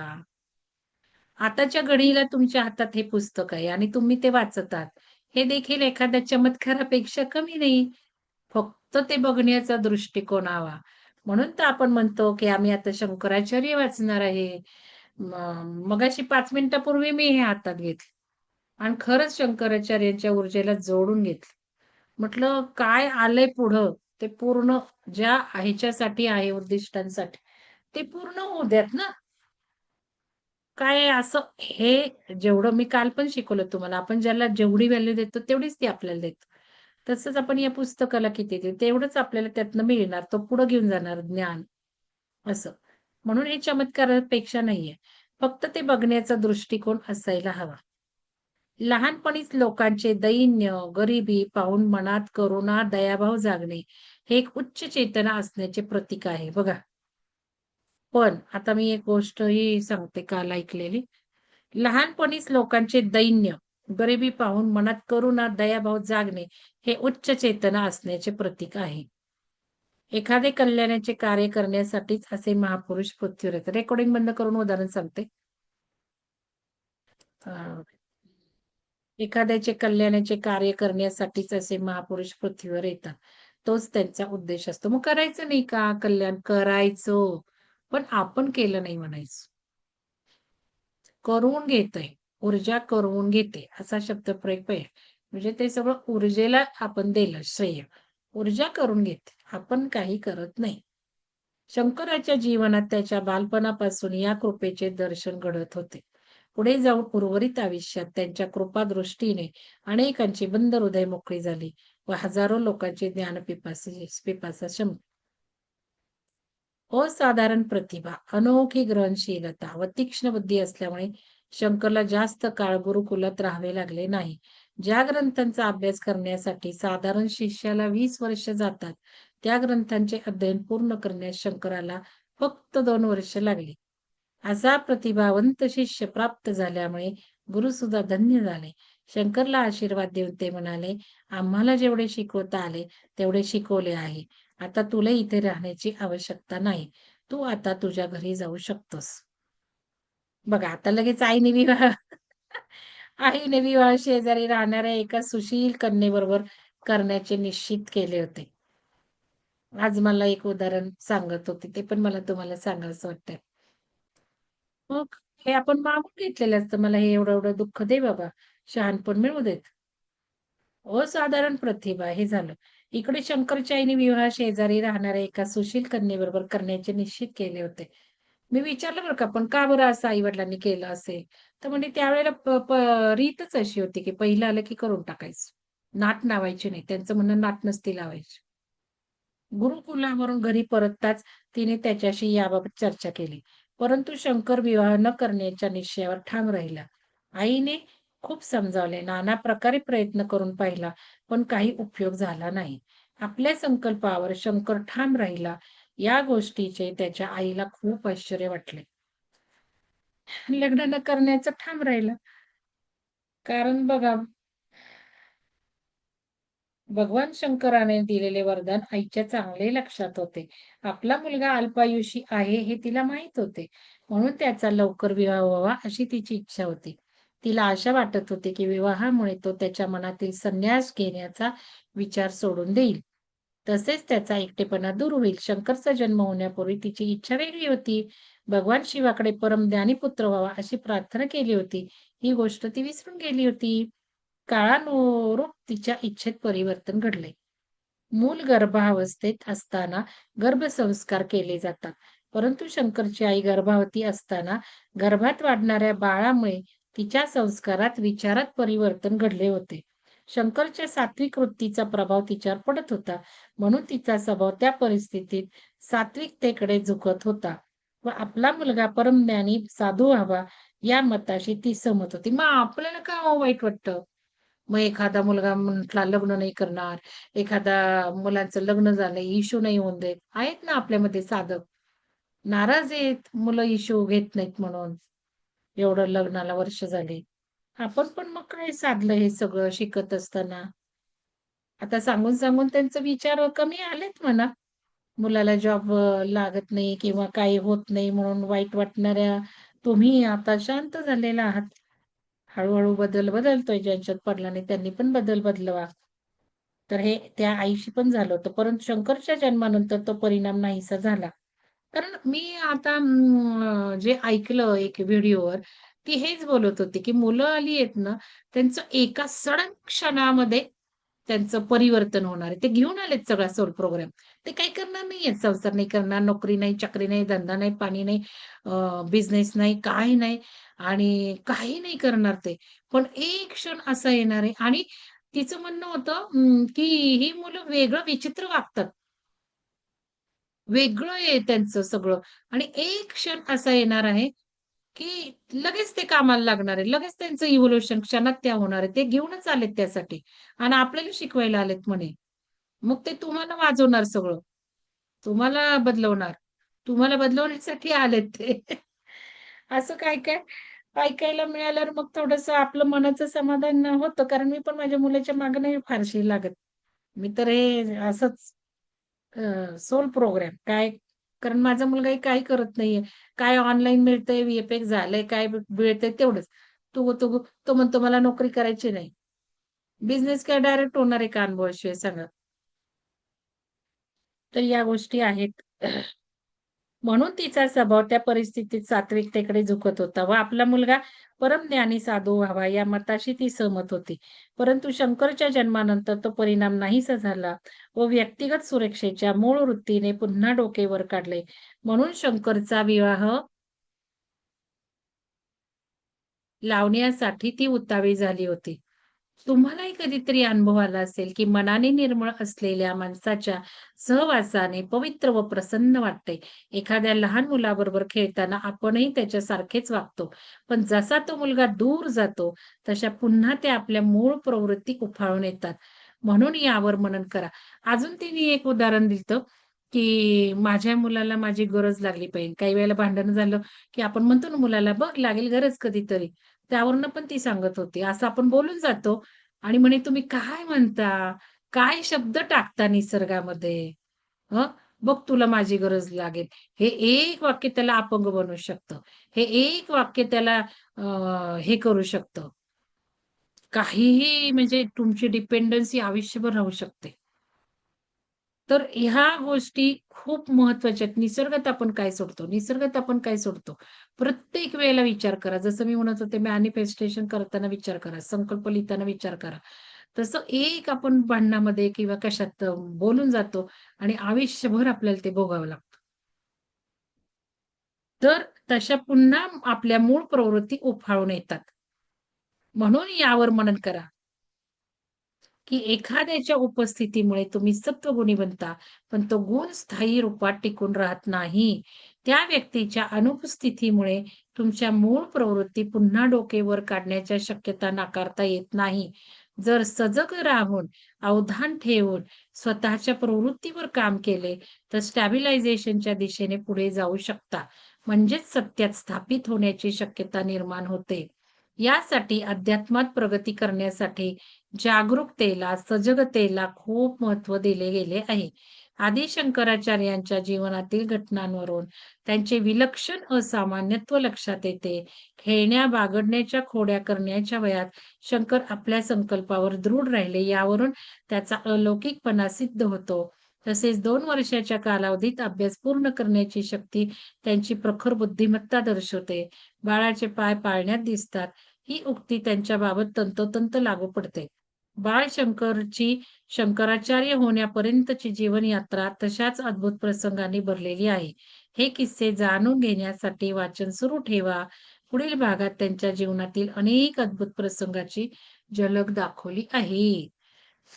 S1: आताच्या घडीला तुमच्या हातात हे पुस्तक आहे आणि तुम्ही ते वाचत आहात. हे देखील एखाद्या चमत्कारापेक्षा कमी नाही. फक्त ते बघण्याचा दृष्टिकोन हवा. म्हणून तर आपण म्हणतो, की आम्ही आता शंकराचार्य वाचणार आहे. मगाशी 5 मिनिटापूर्वी मी हे हातात घेतलं आणि खरंच शंकराचार्यांच्या ऊर्जेला जोडून घेतलं. म्हटलं काय आलंय पुढं ते पूर्ण ज्या ह्याच्यासाठी आहे उद्दिष्टांसाठी, ते पूर्ण होऊ द्यात ना. काय आहे असं हे जेवढं मी काल पण शिकवलं तुम्हाला, आपण ज्याला जेवढी व्हॅल्यू देतो तेवढीच ती आपल्याला देतो. तसंच आपण या पुस्तकाला किती देऊ तेवढंच आपल्याला त्यातनं मिळणार. तो पुढे घेऊन जाणार ज्ञान असं. म्हणून हे चमत्कारापेक्षा नाहीये. फक्त ते बघण्याचा दृष्टिकोन असायला हवा. लहानपणीच लोकांचे दैन्य, गरिबी पाहून मनात करुणा, दयाभाव जागणे हे एक उच्च चेतना असण्याचे प्रतीक आहे बघा. पण आता मी एक गोष्टही सांगते काल ऐकलेली. लहानपणीच लोकांचे दैन्य, गरिबी पाहून मनात करुणा, दयाभाव जागणे हे उच्च चेतना असण्याचे प्रतीक आहे. एखादे कल्याणाचे कार्य करण्यासाठीच असे महापुरुष पृथ्वीवर येतात. रेकॉर्डिंग बंद करून उदाहरण सांगते. अ, एखाद्याचे कल्याणाचे कार्य करण्यासाठीच असे महापुरुष पृथ्वीवर येतात. तोच त्यांचा उद्देश असतो. मग करायचं नाही का कल्याण? करायचं. पण आपण केलं नाही म्हणायचं. करून घेतंय. ऊर्जा करवून घेते असा शब्दप्रयोग आहे. म्हणजे ते सगळं ऊर्जेला आपण दिलं श्रेय. ऊर्जा करून घेते. आपण काही करत नाही. शंकराच्या जीवनात त्याच्या बालपणापासून या कृपेचे दर्शन घडत होते. पुढे जाऊन उर्वरित आयुष्यात त्यांच्या कृपादृष्टीने अनेकांची बंद हृदय मोकळी झाली व हजारो लोकांची पिपासा शमली. असाधारण प्रतिभा, अनोखी ग्रहणशीलता व तीक्ष्ण बुद्धी असल्यामुळे शंकरला जास्त काळ गुरुकुलात राहावे लागले नाही. ज्या ग्रंथांचा अभ्यास करण्यासाठी साधारण शिष्याला 20 वर्ष जातात, त्या ग्रंथांचे अध्ययन पूर्ण करण्यास शंकराला फक्त 2 वर्ष लागली. असा प्रतिभावंत शिष्य प्राप्त झाल्यामुळे गुरुसुद्धा धन्य झाले. शंकरला आशीर्वाद देऊन ते म्हणाले, "आम्हाला जेवढे शिकवता आले, तेवढे शिकवले आहे. आता तुला इथे राहण्याची आवश्यकता नाही. तू आता तुझ्या घरी जाऊ शकतोस." बघा आता लगेच आईने विवाह शेजारी राहणाऱ्या एका सुशील कन्येबरोबर करण्याचे निश्चित केले होते. आज मला एक उदाहरण सांगत होते, ते पण मला तुम्हाला सांगावसं वाटतंय. मग हे आपण मागून घेतलेलं असतं, मला हे एवढं-एवढं दुःख दे बाबा, शहाणपण मिळू देत. असाधारण प्रतिभा हे झालं. इकडे शंकरच्या आईने विवाह शेजारी राहणाऱ्या एका सुशील कन्येबरोबर करण्याचे निश्चित केले होते. मी विचारलं बरं का, पण का बरं असं आई-वडिलांनी केलं असेल? तर म्हणे त्यावेळेला प प रीतच अशी होती, की पहिलं आलं की करून टाकायचं. नाट लावायची नाही. त्यांचं म्हणणं नाट नसती लावायची. गुरुकुलावरून घरी परतताच तिने त्याच्याशी याबाबत चर्चा केली. परंतु शंकर विवाह न करण्याच्या निश्चयावर ठाम राहिला. आईने खूप समजावले, नाना प्रकारे प्रयत्न करून पाहिला, पण काही उपयोग झाला नाही. आपल्या संकल्पावर शंकर ठाम राहिला. या गोष्टीचे त्याच्या आईला खूप आश्चर्य वाटले. लग्न न करण्याचं ठाम राहिला. कारण बघा भगवान शंकराने दिलेले वरदान आईच्या चांगले लक्षात होते. आपला मुलगा अल्पायुषी आहे हे तिला माहीत होते. म्हणून त्याचा लवकर विवाह व्हावा अशी तिची इच्छा होती. तिला आशा वाटत होती की विवाहामुळे तो त्याच्या मनातील संन्यास घेण्याचा विचार सोडून देईल. तसेच त्याचा एकटेपणा दूर होईल. शंकरचा जन्म होण्यापूर्वी तिची इच्छा वेगळी होती. भगवान शिवाकडे परमज्ञानी पुत्र व्हावा अशी प्रार्थना केली होती. ही गोष्ट ती विसरून गेली होती. काळानुरूप तिच्या इच्छेत परिवर्तन घडले. मूल गर्भावस्थेत असताना गर्भसंस्कार केले जातात. परंतु शंकरची आई गर्भावती असताना गर्भात वाढणाऱ्या बाळामुळे तिच्या संस्कारात, विचारात परिवर्तन घडले होते. शंकरच्या सात्विक वृत्तीचा प्रभाव तिच्यावर पडत होता. म्हणून तिचा स्वभाव त्या परिस्थितीत सात्विकतेकडे झुकत होता व आपला मुलगा परमज्ञानी साधू व्हावा या मताशी ती सहमत होती. मग आपल्याला का हो वाईट वाटतं? मग एखादा मुलगा म्हटला लग्न नाही करणार, एखादा मुलांचं लग्न झालंय, इश्यू नाही होऊन देत. आहेत ना आपल्यामध्ये साधक. नाराज आहेत मुलं इश्यू घेत नाहीत म्हणून. एवढं लग्नाला वर्ष झाली. आपण पण मग काय साधलं हे सगळं शिकत असताना. आता सांगून त्यांचे विचार कमी आलेत म्हणा. मुलाला जॉब लागत नाही किंवा काही होत नाही म्हणून वाईट वाटणाऱ्या तुम्ही आता शांत झालेला आहात. हळू-हळू बदल बदलतोय. ज्यांच्यात पडला नाही त्यांनी पण बदल बदलवा. तर हे त्या आईशी पण झालं होतं. परंतु शंकरच्या जन्मानंतर तो परिणाम नाहीसा झाला. कारण मी आता जे ऐकलं एक व्हिडिओवर, ती हेच बोलत होती, की मुलं आली आहेत ना, त्यांचं एका सडन क्षणामध्ये त्यांचं परिवर्तन होणार आहे. ते घेऊन आलेत सगळा सोल प्रोग्राम. ते काही करणार नाहीयेत. संसार नाही करणार, नोकरी नाही, चाकरी नाही, धंदा नाही, पाणी नाही, बिझनेस नाही, काही नाही आणि काही नाही करणार ते. पण एक क्षण असा येणार आहे आणि तिचं म्हणणं होतं की ही मुलं वेगळं विचित्र वागतात. वेगळं आहे त्यांचं सगळं आणि एक क्षण असा येणार आहे, की लगेच ते कामाला लागणार आहे. लगेच त्यांचं इव्होल्यूशन क्षणात त्या होणार आहे. ते घेऊनच आलेत त्यासाठी आणि आपल्याला शिकवायला आलेत म्हणे. मग ते तुम्हाला वाजवणार सगळं. तुम्हाला बदलवणार. तुम्हाला बदलवण्यासाठी आलेत ते. असं काय-काय ऐकायला मिळाल्यावर मग थोडंसं आपलं मनाचं समाधान होतं. कारण मी पण माझ्या मुलाच्या मागे नाही फारशी लागत. मी तर हे असंच सोल प्रोग्राम काय कारण माझा मुलगाही काही करत नाहीये. काय ऑनलाईन मिळतंय, व्ही-एफ-एक्स झालंय, काय मिळतंय तेवढंच. तो म्हणतो मला नोकरी करायची नाही. बिझनेस काय डायरेक्ट होणार आहे का अनुभवाशिवाय सांगा? तर या गोष्टी आहेत. म्हणून तिचा स्वभाव त्या परिस्थितीत सात्विकतेकडे झुकत होता व आपला मुलगा परमज्ञानी साधू व्हावा या मताशी ती सहमत होती. परंतु शंकरच्या जन्मानंतर तो परिणाम नाहीसा झाला व व्यक्तिगत सुरक्षेच्या मूळ वृत्तीने पुन्हा डोके वर काढले. म्हणून शंकरचा विवाह लावण्यासाठी ती उतावीळ झाली होती. तुम्हालाही कधीतरी अनुभव आला असेल, की मनाने निर्मळ असलेल्या माणसाच्या सहवासाने पवित्र व प्रसन्न वाटते. एखाद्या लहान मुलाबरोबर खेळताना आपणही त्याच्यासारखेच वागतो. पण जसा तो मुलगा दूर जातो, तशा पुन्हा ते आपल्या मूळ प्रवृत्ती उफाळून येतात. म्हणून यावर मनन करा. अजून तिने एक उदाहरण दिलं, की माझ्या मुलाला माझी गरज लागली पाहिजे. काही वेळेला भांडण झालं, की आपण म्हणतो ना मुलाला, "बघ लागेल गरज कधीतरी." त्यावरनं पण ती सांगत होती. असं आपण बोलून जातो आणि म्हणे, "तुम्ही काय म्हणता? काय शब्द टाकता निसर्गामध्ये? हं, बघ तुला माझी गरज लागेल." हे एक वाक्य त्याला अपंग बनवू शकतं. हे एक वाक्य त्याला हे करू शकतं. काहीही म्हणजे तुमची डिपेंडन्सी आयुष्यभर राहू शकते. तर ह्या गोष्टी खूप महत्त्वाच्या आहेत. निसर्गात आपण काय सोडतो? निसर्गात आपण काय सोडतो? प्रत्येक वेळेला विचार करा. जसं मी म्हणत होते मॅनिफेस्टेशन करताना विचार करा, संकल्प लिहिताना विचार करा. तसं एक आपण भांडणामध्ये किंवा कशात बोलून जातो आणि आयुष्यभर आपल्याला ते भोगावं लागतं. तर तशा पुन्हा आपल्या मूळ प्रवृत्ती उफाळून येतात. म्हणून यावर मनन करा. की एखाद्याच्या उपस्थितीमुळे तुम्ही सत्वगुणी बनता, पण तो गुण स्थायी रूपात टिकून राहत नाही. त्या व्यक्तीच्या अनुपस्थितीमुळे तुमच्या मूळ प्रवृत्ती पुन्हा डोके वर काढण्याच्या शक्यता नाकारता येत नाही. जर सजग राहून, अवधान ठेवून स्वतःच्या प्रवृत्तीवर काम केले, तर स्टॅबिलायझेशनच्या दिशेने पुढे जाऊ शकता. म्हणजेच सत्यात स्थापित होण्याची शक्यता निर्माण होते. यासाठी अध्यात्मात प्रगती करण्यासाठी जागरूकतेला, सजगतेला खूप महत्त्व दिले गेले आहे. आदी शंकराचार्यांच्या जीवनातील घटनांवरून त्यांचे विलक्षण असामान्यत्व लक्षात येते. खेळण्या-बागडण्याच्या खोड्या करण्याच्या वयात शंकर आपल्या संकल्पावर दृढ राहिले, यावरून त्याचा अलौकिकपणा सिद्ध होतो. तसेच 2 वर्षाच्या कालावधीत अभ्यास पूर्ण करण्याची शक्ती त्यांची प्रखर बुद्धिमत्ता दर्शवते. बाळाचे पाय पाळण्यात दिसतात. ही उक्ती त्यांच्याबाबत तंतोतंत लागू पडते. बाळ शंकराचार्य होण्यापर्यंतची जीवनयात्रा तशाच अद्भुत प्रसंगांनी भरलेली आहे. हे किस्से जाणून घेण्यासाठी वाचन सुरू ठेवा. पुढील भागात त्यांच्या जीवनातील अनेक अद्भुत प्रसंगाची झलक दाखवली आहे.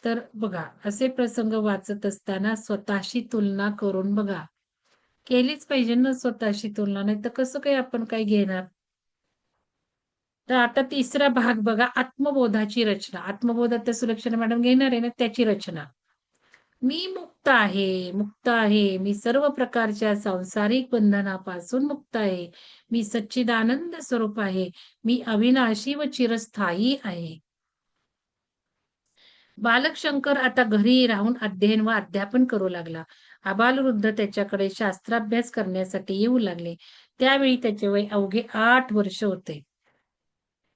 S1: तर बघा, असे प्रसंग वाचत असताना स्वतःशी तुलना करून बघा. केलीच पाहिजे ना स्वतःशी तुलना, नाहीतर कसं काय आपण काय घेणार? तर आता तिसरा भाग बघा, आत्मबोधाची रचना. आत्मबोधात तर सुलक्षणा मॅडम घेणार आहे ना, त्याची रचना. मी मुक्त आहे, मुक्त आहे. मी सर्व प्रकारच्या सांसारिक बंधनापासून मुक्त आहे. मी सच्चिदानंद स्वरूप आहे. मी अविनाशी व चिरस्थायी आहे. बालक शंकर आता घरी राहून अध्ययन व अध्यापन करू लागला. आबालवृद्ध त्याच्याकडे शास्त्राभ्यास करण्यासाठी येऊ लागले. त्यावेळी त्याचे वय अवघे 8 वर्ष होते.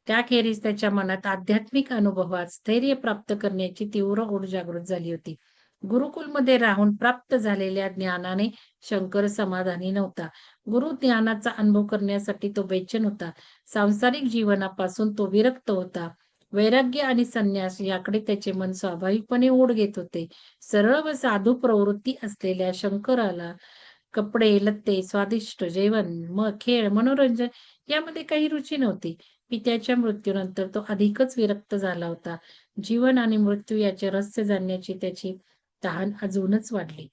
S1: त्याखेरीज त्याच्या मनात आध्यात्मिक अनुभवात स्थैर्य प्राप्त करण्याची तीव्र ओढ जागृत झाली होती. गुरुकुलमध्ये राहून प्राप्त झालेल्या ज्ञानाने शंकर समाधानी नव्हता. गुरु ज्ञानाचा अनुभव करण्यासाठी तो बेचैन होता. सांसारिक जीवनापासून तो विरक्त होता. वैराग्य आणि संन्यास याकडे त्याचे मन स्वाभाविकपणे ओढ घेत होते. सरळ व साधू प्रवृत्ती असलेल्या शंकराला कपडे, लत्ते, स्वादिष्ट जेवण, खेळ, मनोरंजन यामध्ये काही रुची नव्हती. पित्याच्या मृत्यूनंतर तो अधिकच विरक्त झाला होता. जीवन आणि मृत्यू याचे रहस्य जाणण्याची त्याची तहान अजूनच वाढली.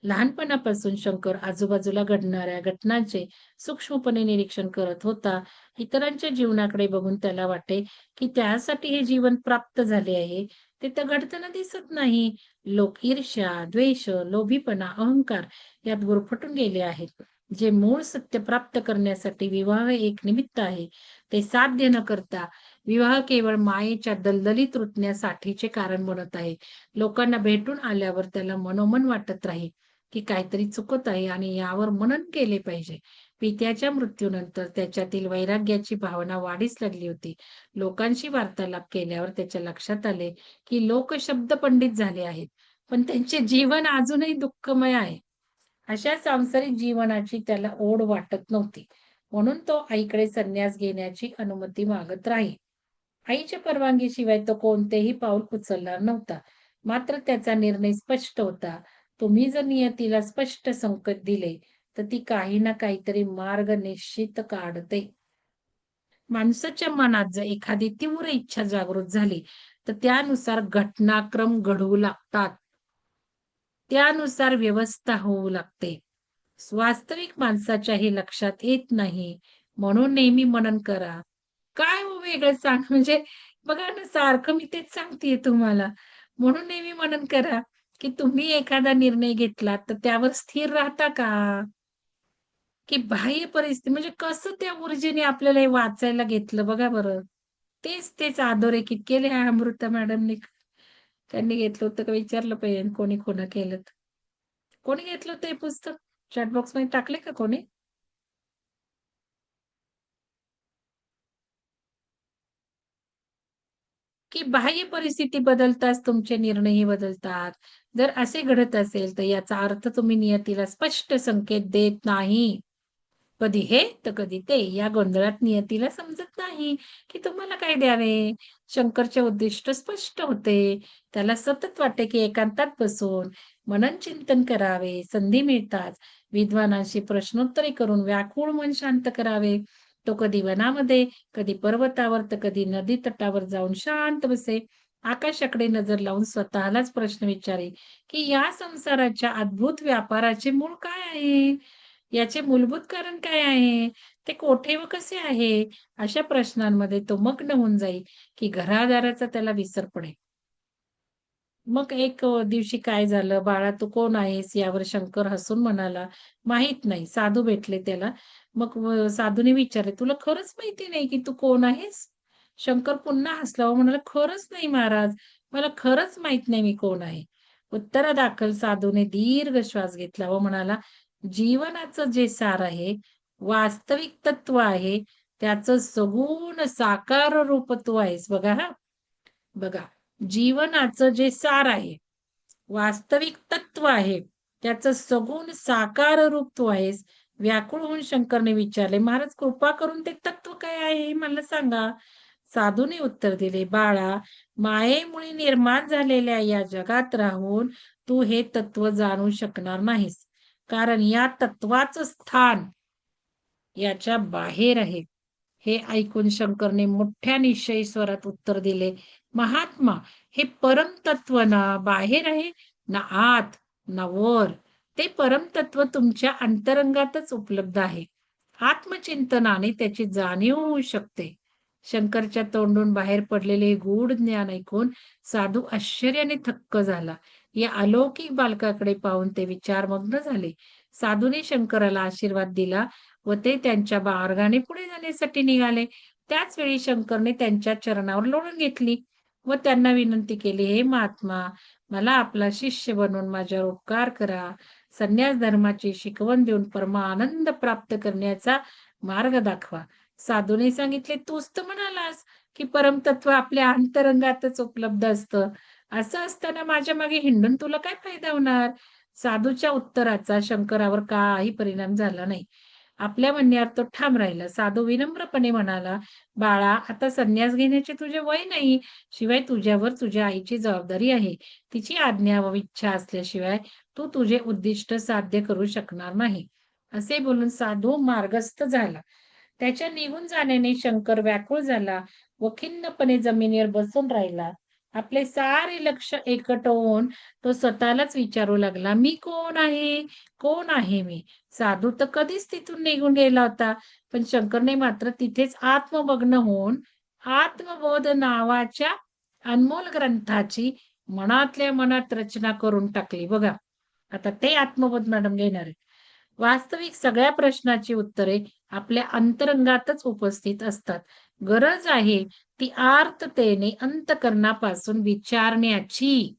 S1: लहानपणापासून शंकर आजूबाजूला घडणाऱ्या घटनांचे सूक्ष्मपणे निरीक्षण करत होता. इतरांच्या जीवनाकडे बघून त्याला वाटे, की त्यासाठी हे जीवन प्राप्त झाले आहे, ते तर घडताना दिसत नाही. लोक ईर्ष्या, द्वेष, लोभीपणा, अहंकार यात गुरफटून गेले आहेत. जे मूळ सत्य प्राप्त करण्यासाठी विवाह एक निमित्त आहे, ते साध्य न करता विवाह केवळ मायेच्या दलदलीत रुतण्यासाठीचे कारण बनत आहे. लोकांना भेटून आल्यावर त्याला मनोमन वाटत राहील, की काहीतरी चुकत आहे आणि यावर मनन केले पाहिजे. पित्याच्या मृत्यूनंतर त्याच्यातील वैराग्याची भावना वाढीस लागली होती. लोकांशी वार्तालाप केल्यावर त्याच्या लक्षात आले, की लोक शब्दपंडित झाले आहेत, पण त्यांचे जीवन अजूनही दुःखमय आहे. अशा सांसारिक जीवनाची त्याला ओढ वाटत नव्हती. म्हणून तो आईकडे संन्यास घेण्याची अनुमती मागत राही. आईच्या परवानगीशिवाय तो कोणतेही पाऊल उचलणार नव्हता. मात्र त्याचा निर्णय स्पष्ट होता. तुम्ही जर नियतीला स्पष्ट संकेत दिले, तर ती काही ना काहीतरी मार्ग निश्चित काढते. माणसाच्या मनात जर एखादी तीव्र इच्छा जागृत झाली, तर त्यानुसार घटनाक्रम घडवू लागतात. त्यानुसार व्यवस्था होऊ लागते. वास्तविक माणसाच्या हे लक्षात येत नाही. म्हणून नेहमी मनन करा. काय हो वेगळं सांग म्हणजे बघा ना, सारखं मी तेच सांगतेय तुम्हाला. म्हणून नेहमी मनन करा, की तुम्ही एखादा निर्णय घेतला, तर त्यावर स्थिर राहता का? की बाह्य परिस्थिती म्हणजे कसं त्या ऊर्जेने आपल्याला हे वाचायला घेतलं बघा बरं. तेच अधोरेखित केले ह्या अमृता मॅडमनी. त्यांनी घेतलं होतं का विचारलं पाहिजे कोणी कोण केलं तर. कोणी घेतलं होतं हे पुस्तक? चॅट बॉक्समध्ये टाकले का कोणी? की बाह्य परिस्थिती बदलताच तुमचे निर्णयही बदलतात. जर असे घडत असेल, तर याचा अर्थ तुम्ही नियतीला स्पष्ट संकेत देत नाही. कधी हे, तर कधी ते. या गोंधळात नियतीला समजत नाही, की तुम्हाला काय द्यावे. शंकरचे उद्दिष्ट स्पष्ट होते. त्याला सतत वाटे, की एकांतात बसून मनन चिंतन करावे. संधी मिळताच विद्वानांशी प्रश्नोत्तरे करून व्याकुळ मन शांत करावे. तो कधी वनामध्ये, कधी पर्वतावर, तर कधी नदी तटावर जाऊन शांत बसे. आकाशाकडे नजर लावून स्वतःलाच प्रश्न विचारे, की या संसाराच्या अद्भुत व्यापाराचे मूळ काय आहे? याचे मूलभूत कारण काय आहे? ते कोठे व कसे आहे? अशा प्रश्नांमध्ये तो मग्न होऊन जाईल, की घरादाराचा त्याला विसर पडेल. मग एक दिवशी काय झालं, "बाळा तू कोण आहेस?" यावर शंकर हसून म्हणाला, "माहीत नाही." साधू भेटले त्याला. मग साधूने विचारले, "तुला खरंच माहिती नाही की तू कोण आहेस?" शंकर पुन्हा हसला व म्हणाला, "खरंच नाही महाराज. मला खरंच माहीत नाही मी कोण आहे." उत्तरादाखल साधूने दीर्घ श्वास घेतला व म्हणाला, "जीवनाचं जे सार आहे, वास्तविक तत्व आहे, त्याचं सगुण साकार रूप तू आहेस बघा हां. बघा, जीवनाचं जे सार आहे, वास्तविक तत्व आहे, त्याचं सगुण साकार रूप तू आहेस. व्याकुळ होऊन शंकरने विचारले, "महाराज कृपा करून ते तत्व काय आहे मला सांगा?" साधूने उत्तर दिले, "बाळा, मायेमुळे निर्माण झालेल्या या जगात राहून तू हे तत्व जाणू शकणार नाहीस. कारण या तत्वाचं स्थान याच्या बाहेर आहे." हे ऐकून शंकरने मोठ्या निश्चयी स्वरात उत्तर दिले, "महात्मा, हे परमतत्व ना बाहेर आहे, ना आत, ना वर. ते परमतत्व तुमच्या अंतरंगातच उपलब्ध आहे. आत्मचिंतनाने त्याची जाणीव होऊ शकते." शंकरच्या तोंडून बाहेर पडलेले हे गूढ ज्ञान ऐकून साधू आश्चर्याने थक्क झाला. या अलौकिक बालकाकडे पाहून ते विचारमग्न झाले. साधूने शंकराला आशीर्वाद दिला व ते त्यांच्या मार्गाने पुढे जाण्यासाठी निघाले. त्याच वेळी शंकरने त्यांच्या चरणावर लोळून घेतली व त्यांना विनंती केली, "हे महात्मा, मला आपला शिष्य बनवून माझ्यावर उपकार करा. संन्यास धर्माची शिकवण देऊन परमानंद प्राप्त करण्याचा मार्ग दाखवा." साधूने सांगितले, "तूच तर म्हणालास, की परमतत्व आपल्या अंतरंगातच उपलब्ध असतं. असं असताना माझ्या मागे हिंडून तुला काय फायदा होणार?" साधूच्या उत्तराचा शंकरावर काही परिणाम झाला नाही. आपल्या म्हणण्यावर तो ठाम राहिला. साधू विनम्रपणे म्हणाला, "बाळा, आता संन्यास घेण्याचे तुझे वय नाही. शिवाय तुझ्यावर तुझ्या आईची जबाबदारी आहे. तिची आज्ञा व इच्छा असल्याशिवाय तू तुझे उद्दिष्ट साध्य करू शकणार नाही." असे बोलून साधू मार्गस्थ झाला. त्याच्या निघून जाण्याने शंकर व्याकुळ झाला व खिन्नपणे जमिनीवर बसून राहिला. आपले सारे लक्ष एकवटून तो स्वतःलाच विचारू लागला, "मी कोण आहे? कोण आहे मी?" साधू तर कधीच तिथून निघून गेला होता. पण शंकरने मात्र तिथेच आत्ममग्न होऊन आत्मबोध नावाच्या अनमोल ग्रंथाची मनातल्या मनात रचना करून टाकली. बघा, आता ते आत्मबोध मॅडम घेणार आहेत. वास्तविक सगळ्या प्रश्नाची उत्तरे आपल्या अंतरंगातच उपस्थित असतात. गरज आहे ती आर्ततेने अंतःकरणापासून विचारण्याची.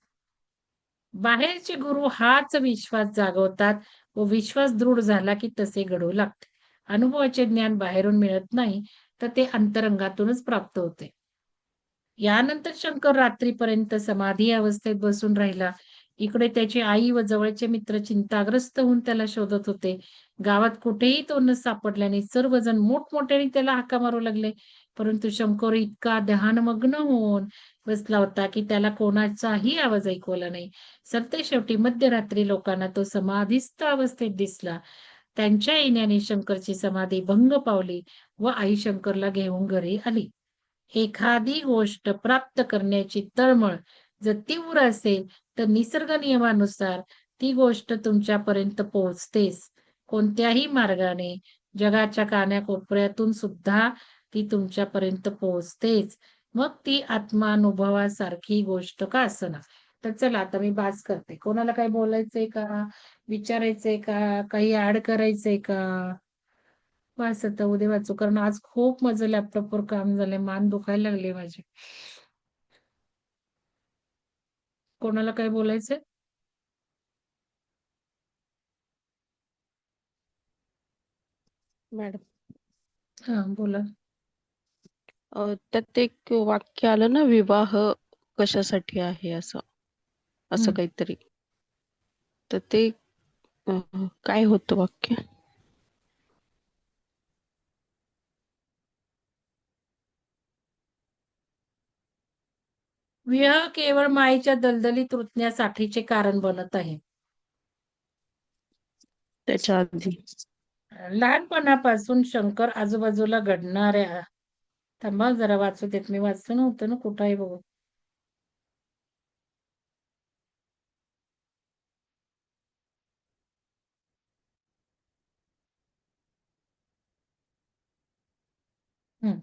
S1: बाहेरचे गुरु हाच विश्वास जागवतात व विश्वास दृढ झाला की तसे घडवू लागते. अनुभवाचे ज्ञान बाहेरून मिळत नाही, तर ते अंतरंगातूनच प्राप्त होते. यानंतर शंकर रात्रीपर्यंत समाधी अवस्थेत बसून राहिला. इकडे त्याची आई व जवळचे मित्र चिंताग्रस्त होऊन त्याला शोधत होते. गावात कुठेही तो न सापडल्याने सर्वजण मोठमोठ्याने त्याला हाका मारू लागले. परंतु शंकर इतका ध्यानमग्न होऊन बसला होता की त्याला कोणाचाही आवाज ऐकू आला नाही. सरते शेवटी मध्यरात्री लोकांना तो समाधीस्थ अवस्थेत दिसला. त्यांच्या येण्याने शंकरची समाधी भंग पावली व आई शंकरला घेऊन घरी आली. एखादी गोष्ट प्राप्त करण्याची तळमळ जर तीव्र असेल, तर निसर्ग नियमानुसार ती गोष्ट तुमच्यापर्यंत पोहोचतेच. कोणत्याही मार्गाने जगाच्या कानाकोपऱ्यातून सुद्धा ती तुमच्यापर्यंत पोहोचतेच. मग ती आत्मानुभवासारखी गोष्ट का असेना. तर चला आता मी बास करते. कोणाला काही बोलायचंय का? विचारायचंय का? काही ऍड करायचंय का? बस आता उद्या वाचू, कारण आज खूप माझं लॅपटॉपवर काम झालंय, मान दुखायला लागली माझी. कोणाला काय बोलायचंय?
S2: मॅडम,
S1: हा बोला.
S2: त्यात एक वाक्य आलं ना, विवाह कशासाठी आहे, असं असं
S1: हम्म.
S2: काहीतरी. तर ते काय होतं वाक्य?
S1: विवाह केवळ मायेच्या दलदलीत रुतण्यासाठीचे कारण बनत आहे.
S2: त्याच्या आधी
S1: लहानपणापासून शंकर आजूबाजूला घडणाऱ्या, थांबा जरा वाचू देत, मी वाचलं नव्हतं ना, कुठं आहे बघू. हम्म.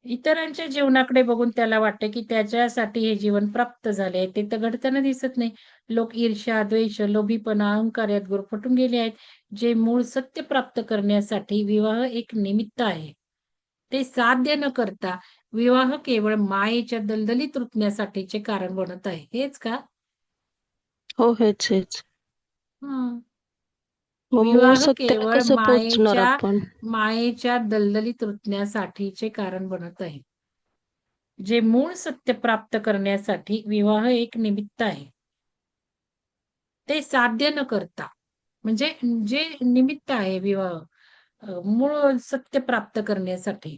S1: इतरांच्या जीवनाकडे बघून त्याला वाटते की त्याच्यासाठी हे जीवन प्राप्त झाले आहे. ते तर घडताना दिसत नाही. लोक ईर्ष्या, द्वेष, लोभीपणा, अहंकार यात गुरफटून गेले आहेत. जे मूळ सत्य प्राप्त करण्यासाठी विवाह एक निमित्त आहे. ते साध्य न करता विवाह केवळ मायेच्या दलदलीत रुतण्यासाठीचे कारण बनत आहे. हेच का?
S2: हो, हेच हेच.
S1: हं.
S2: मग मूळ
S1: विवाह
S2: सत्याला
S1: केवळ
S2: कसं पोहोचणार आपण?
S1: मायेच्या दलदलीत रुतण्यासाठीचे कारण बनत आहे. जे मूळ सत्य प्राप्त करण्यासाठी विवाह एक निमित्त आहे. ते साध्य न करता, म्हणजे जे निमित्त आहे विवाह, मूळ सत्य प्राप्त करण्यासाठी,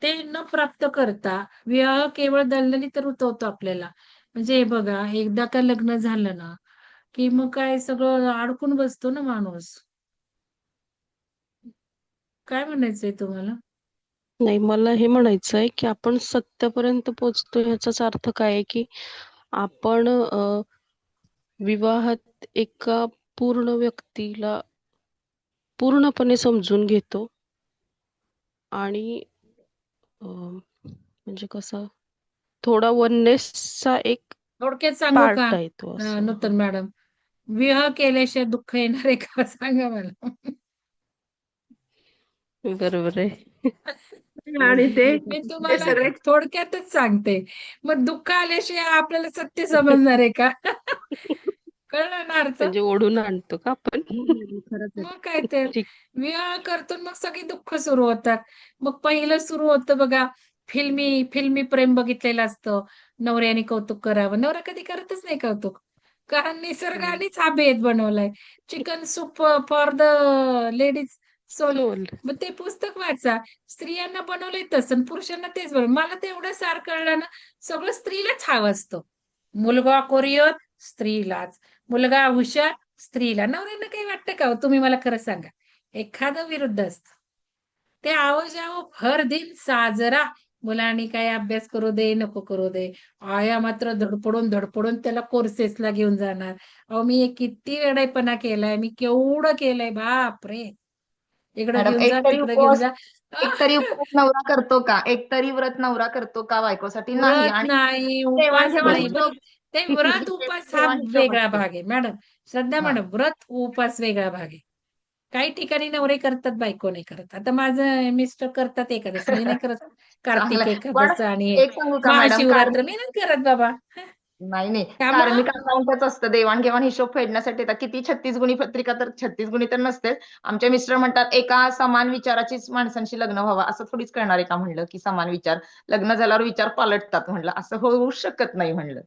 S1: ते न प्राप्त करता विवाह केवळ दलदलीत रुतवतो आपल्याला. म्हणजे हे बघा, एकदा का लग्न झालं ना, की मग काय सगळं अडकून बसतो ना माणूस. काय म्हणायचंय तुम्हाला?
S2: नाही, मला हे म्हणायचं आहे की आपण सत्यापर्यंत पोहोचतो, ह्याचाच अर्थ काय आहे की आपण विवाहात एका पूर्ण व्यक्तीला पूर्णपणे समजून घेतो आणि म्हणजे कसं, थोडा वननेसचा एक
S1: थोडक्यात सांगू का?
S2: पार्ट आहे तो, असं.
S1: नूतन मॅडम, विवाह केल्याशिवाय दुःख येणार आहे का? सांगा मला.
S2: बरोबर आहे.
S3: आणि ते
S1: मी
S3: ते
S1: तुम्हाला
S3: सगळे
S1: थोडक्यातच सांगते. मग दुःख आल्याशिवाय आपल्याला सत्य समजणार आहे का? कळलं ना अर्थ?
S2: म्हणजे ओढून आणतो का आपण?
S3: खरंच आहे.
S1: मग काय तर.
S2: ठीक.
S1: विवाह करतो मग सगळी दुःख सुरू होतात. मग पहिलं सुरू होतं बघा, फिल्मी फिल्मी प्रेम बघितलेलं असतं. नवऱ्याने कौतुक करावं. नवरा कधी करतच नाही कौतुक. कारण निसर्गानेच हा भेद बनवलाय. Chicken soup for the ladies soul.
S2: Soul.
S1: मग ते पुस्तक वाचा. स्त्रियांना बनवलंय तसं आणि पुरुषांना तेच बनवलं. मला तर एवढं सार कळलं ना, सगळं स्त्रीलाच हवं असतं. मुलगा कोरियत स्त्रीलाच, मुलगा हुशार स्त्रीला. नवऱ्यांना काही वाटतं का हो? तुम्ही मला खरं सांगा. एखादं विरुद्ध असतं. ते आओ जाओ भर दिन साजरा. मुलांनी काय अभ्यास करू दे, नको करू दे. आया मात्र धडपडून धडपडून त्याला कोर्सेसला घेऊन जाणार. अहो मी किती वेडेपणा केलाय, मी केवढं केलंय बापरे. इकडं
S3: मॅडम,
S1: घेऊन जा, तिकडं घेऊन जा.
S3: एक तरी उपवास नवरा करतो का? एक तरी व्रत नवरा करतो का बायकोसाठी? नाही.
S1: व्रत
S3: आणि
S1: नाही, उपास
S3: देवाणघेवाण
S1: नाही.
S2: नाही.
S1: बरं,
S3: हिशोब
S1: ते व्रत उपास हा
S3: देवाणघेवाण हिशोब
S1: वेगळा
S3: असतो.
S1: भाग आहे मॅडम. श्रद्धा
S3: हा.
S1: मॅडम, व्रत उपास वेगळा भाग आहे. काही ठिकाणी नवरे करतात, बायको नाही करत. आता माझं मिस्टर करतात एकादस, मी नाही करत. कार्तिक
S3: चांगलंय. पण
S1: एकादस आणि हे
S3: एक सांगू का मॅडम,
S1: महाशिवरात्र मी नाही करत बाबा.
S3: नाही नाही,
S1: त्यामुळं
S3: कार्मिक अकाउंटच असतं, देवाणघेवाण हिशोब फेडण्यासाठी. तर किती 36 गुणी पत्रिका, तर 36 गुणी तर नसतेच. आमचे मिस्टर म्हणतात एका समान विचाराचीच माणसांशी लग्न व्हावं. असं थोडीच करणार आहे का म्हणलं, की समान विचार लग्न झाल्यावर विचार पालटतात म्हणलं, असं होऊ शकत नाही म्हणलं.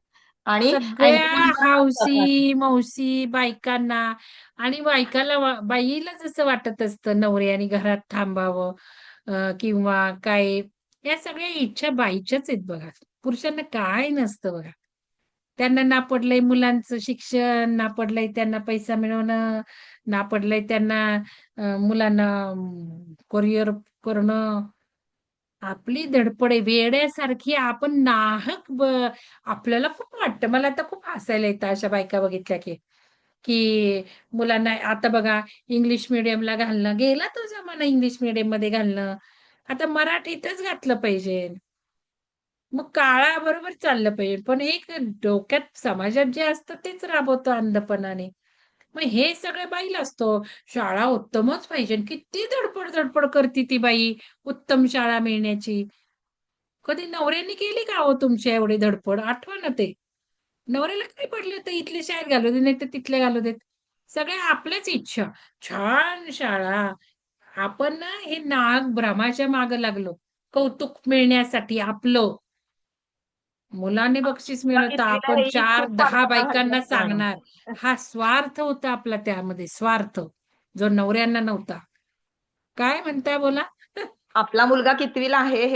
S3: आणि
S1: सगळ्या
S3: 80
S1: हौसी मौसी बायकांना आणि बाईला जसं वाटत असतं नवऱ्याने घरात थांबावं, किंवा काय, या सगळ्या इच्छा बाईच्याच आहेत बघा. पुरुषांना काय नसतं बघा. त्यांना ना पडलंय मुलांचं शिक्षण, ना पडलंय त्यांना पैसा मिळवणं, ना पडलंय त्यांना मुलांना करिअर करणं. आपली धडपड आहे वेड्यासारखी. आपण आपल्याला खूप वाटतं. मला आता खूप हसायला येतं अशा बायका बघितल्या की मुलांना आता बघा इंग्लिश मीडियमला घालणं, गेला तो जमाना इंग्लिश मीडियममध्ये घालणं. आता मराठीतच घातलं पाहिजे. मग काळाबरोबर चाललं पाहिजे. पण एक डोक्यात समाजात जे असतं तेच राबवतं अंधपणाने. मग हे सगळं बाईला असतं. शाळा उत्तमच पाहिजे. किती धडपड करते ती बाई उत्तम शाळा मिळण्याची. कधी नवऱ्यांनी केली का हो तुमच्या एवढी धडपड? आठवा ना ते. नवऱ्याला काय पडलं तर इथल्या शाळेत घालू दे, नाही तर तिथल्या घालू देत. सगळ्या आपल्याच इच्छा. छान शाळा. आपण ना हे नाग भ्रमाच्या मागे लागलो. कौतुक मिळण्यासाठी आपलं. मुलाने बक्षीस
S3: तुला
S1: मिळवतं,
S3: कितवीला
S1: आपण
S3: आहे ही खूप
S1: 4-10
S3: पात्रता झाली
S1: बायकांना
S3: असते मॅडम.
S1: सांगणार. हा स्वार्थ होता आपला त्यामध्ये, स्वार्थ. जो नवऱ्यांना नव्हता. काय म्हणताय बोला?
S3: आपला मुलगा कितवीला आहे हे